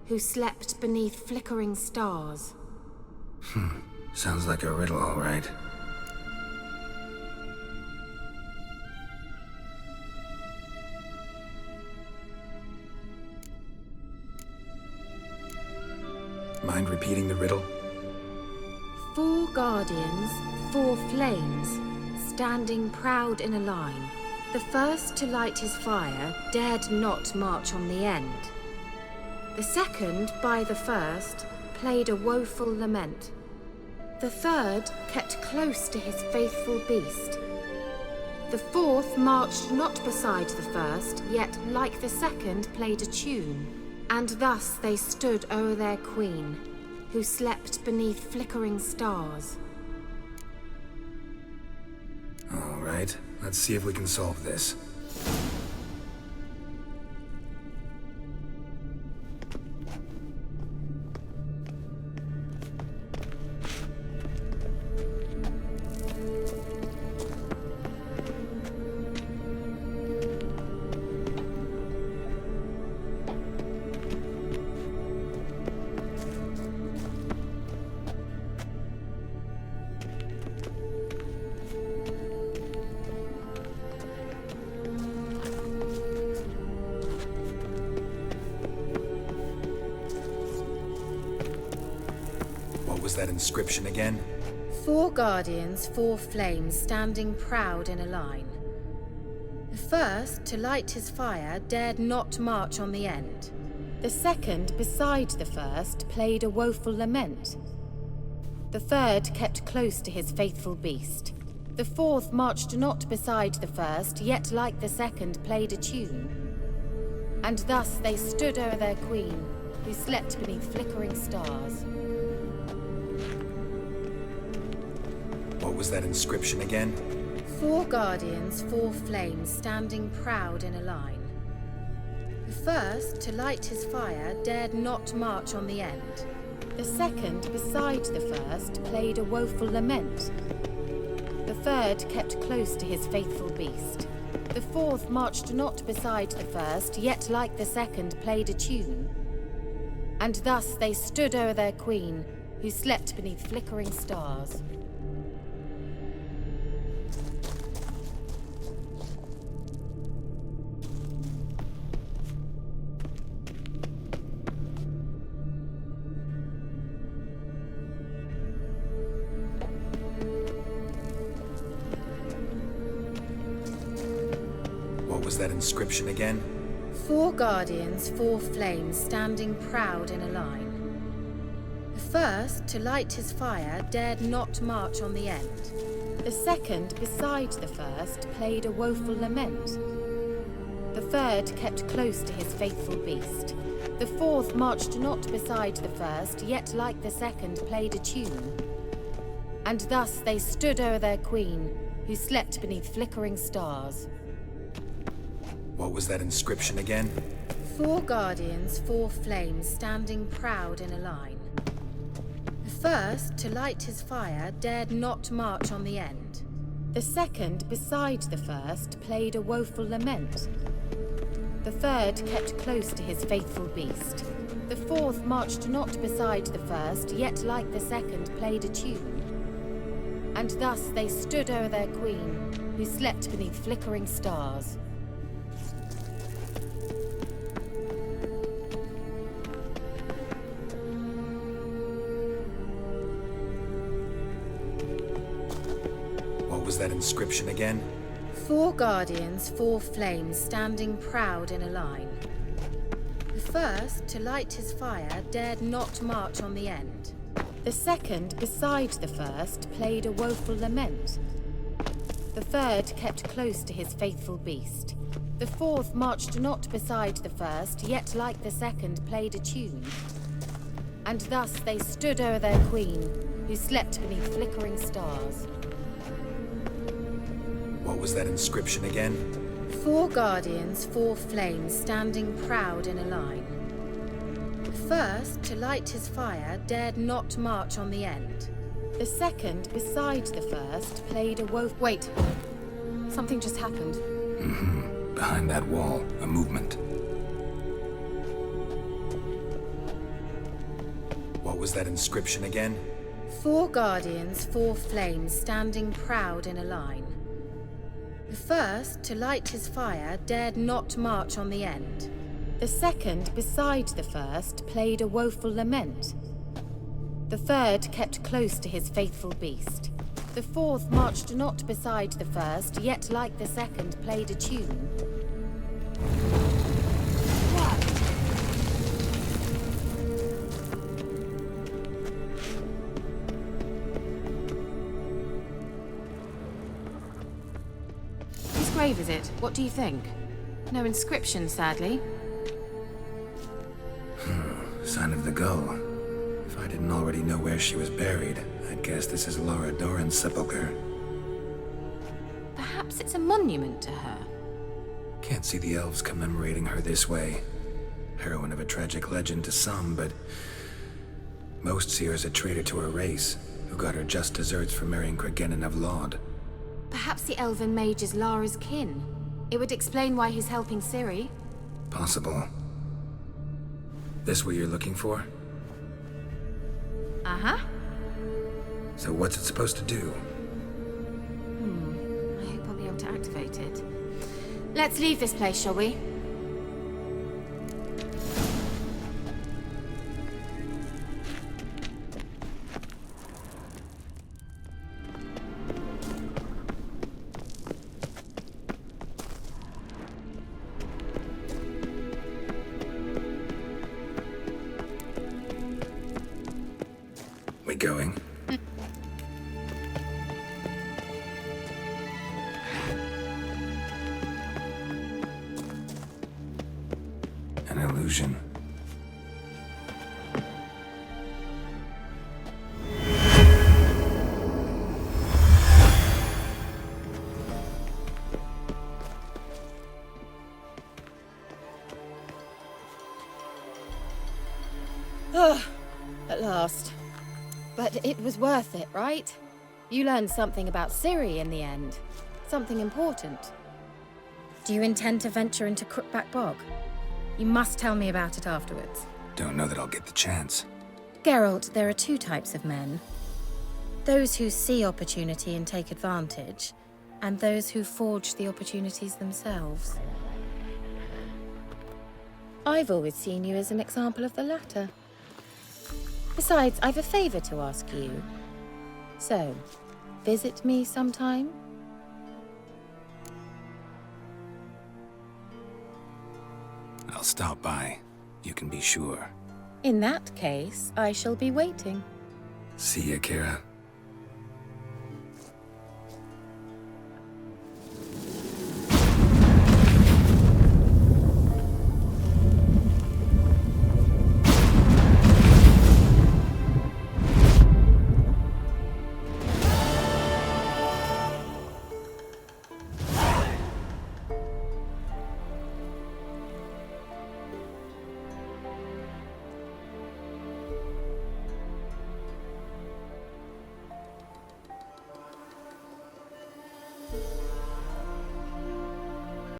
[SPEAKER 11] who slept beneath flickering stars.
[SPEAKER 5] Sounds like a riddle, all right. Mind repeating the riddle?
[SPEAKER 11] 4 guardians, 4 flames, standing proud in a line. The first to light his fire dared not march on the end. The second, by the first, played a woeful lament. The third kept close to his faithful beast. The fourth marched not beside the first, yet, like the second, played a tune. And thus they stood o'er their queen, who slept beneath flickering stars.
[SPEAKER 5] All right, let's see if we can solve this. was that inscription again?
[SPEAKER 11] 4 guardians, 4 flames, standing proud in a line. The first, to light his fire, dared not march on the end. The second, beside the first, played a woeful lament. The third kept close to his faithful beast. The fourth marched not beside the first, yet like the second played a tune. And thus they stood o'er their queen, who slept beneath flickering stars.
[SPEAKER 5] What was that inscription again?
[SPEAKER 11] 4 guardians, 4 flames, standing proud in a line. The first, to light his fire, dared not march on the end. The second, beside the first, played a woeful lament. The third kept close to his faithful beast. The fourth marched not beside the first, yet like the second played a tune. And thus they stood o'er their queen, who slept beneath flickering stars.
[SPEAKER 5] What was that inscription again?
[SPEAKER 11] 4 guardians, 4 flames, standing proud in a line. The first, to light his fire, dared not march on the end. The second, beside the first, played a woeful lament. The third kept close to his faithful beast. The fourth marched not beside the first, yet like the second played a tune. And thus they stood o'er their queen, who slept beneath flickering stars.
[SPEAKER 5] What was that inscription again?
[SPEAKER 11] 4 guardians, 4 flames, standing proud in a line. The first, to light his fire, dared not march on the end. The second, beside the first, played a woeful lament. The third kept close to his faithful beast. The fourth marched not beside the first, yet like the second played a tune. And thus they stood o'er their queen, who slept beneath flickering stars.
[SPEAKER 5] What was that inscription again?
[SPEAKER 11] 4 guardians, 4 flames, standing proud in a line. The first, to light his fire, dared not march on the end. The second, beside the first, played a woeful lament. The third kept close to his faithful beast. The fourth marched not beside the first, yet like the second played a tune. And thus they stood o'er their queen, who slept beneath flickering stars.
[SPEAKER 5] What was that inscription again?
[SPEAKER 11] 4 guardians, 4 flames, standing proud in a line. The first, to light his fire, dared not march on the end. The second, beside the first, played a woeful...
[SPEAKER 4] Wait. Something just happened.
[SPEAKER 5] Behind that wall, a movement. What was that inscription again?
[SPEAKER 11] 4 guardians, 4 flames, standing proud in a line. The first, to light his fire, dared not march on the end. The second, beside the first, played a woeful lament. The third kept close to his faithful beast. The fourth marched not beside the first, yet like the second played a tune. Whose grave is it? What do you think? No inscription, sadly.
[SPEAKER 5] Sign of the gull. If I didn't already know where she was buried, I'd guess this is Laura Doran's sepulcher.
[SPEAKER 11] Perhaps it's a monument to her.
[SPEAKER 5] Can't see the elves commemorating her this way. Heroine of a tragic legend to some, but most see her as a traitor to her race, who got her just deserts for marrying Cregennan of Laud.
[SPEAKER 11] Perhaps the elven mage is Lara's kin. It would explain why he's helping Ciri.
[SPEAKER 5] Possible. This what you're looking for?
[SPEAKER 11] Uh-huh.
[SPEAKER 5] So what's it supposed to do?
[SPEAKER 11] I hope I'll be able to activate it. Let's leave this place, shall we?
[SPEAKER 5] illusion.
[SPEAKER 11] Ah, at last. But it was worth it, right? You learned something about Ciri in the end. Something important. Do you intend to venture into Crookback Bog? You must tell me about it afterwards.
[SPEAKER 5] Don't know that I'll get the chance.
[SPEAKER 11] Geralt, there are two types of men. Those who see opportunity and take advantage, and those who forge the opportunities themselves. I've always seen you as an example of the latter. Besides, I've a favor to ask you. So, visit me sometime?
[SPEAKER 5] I'll stop by. You can be sure.
[SPEAKER 11] In that case, I shall be waiting.
[SPEAKER 5] See ya, Kira.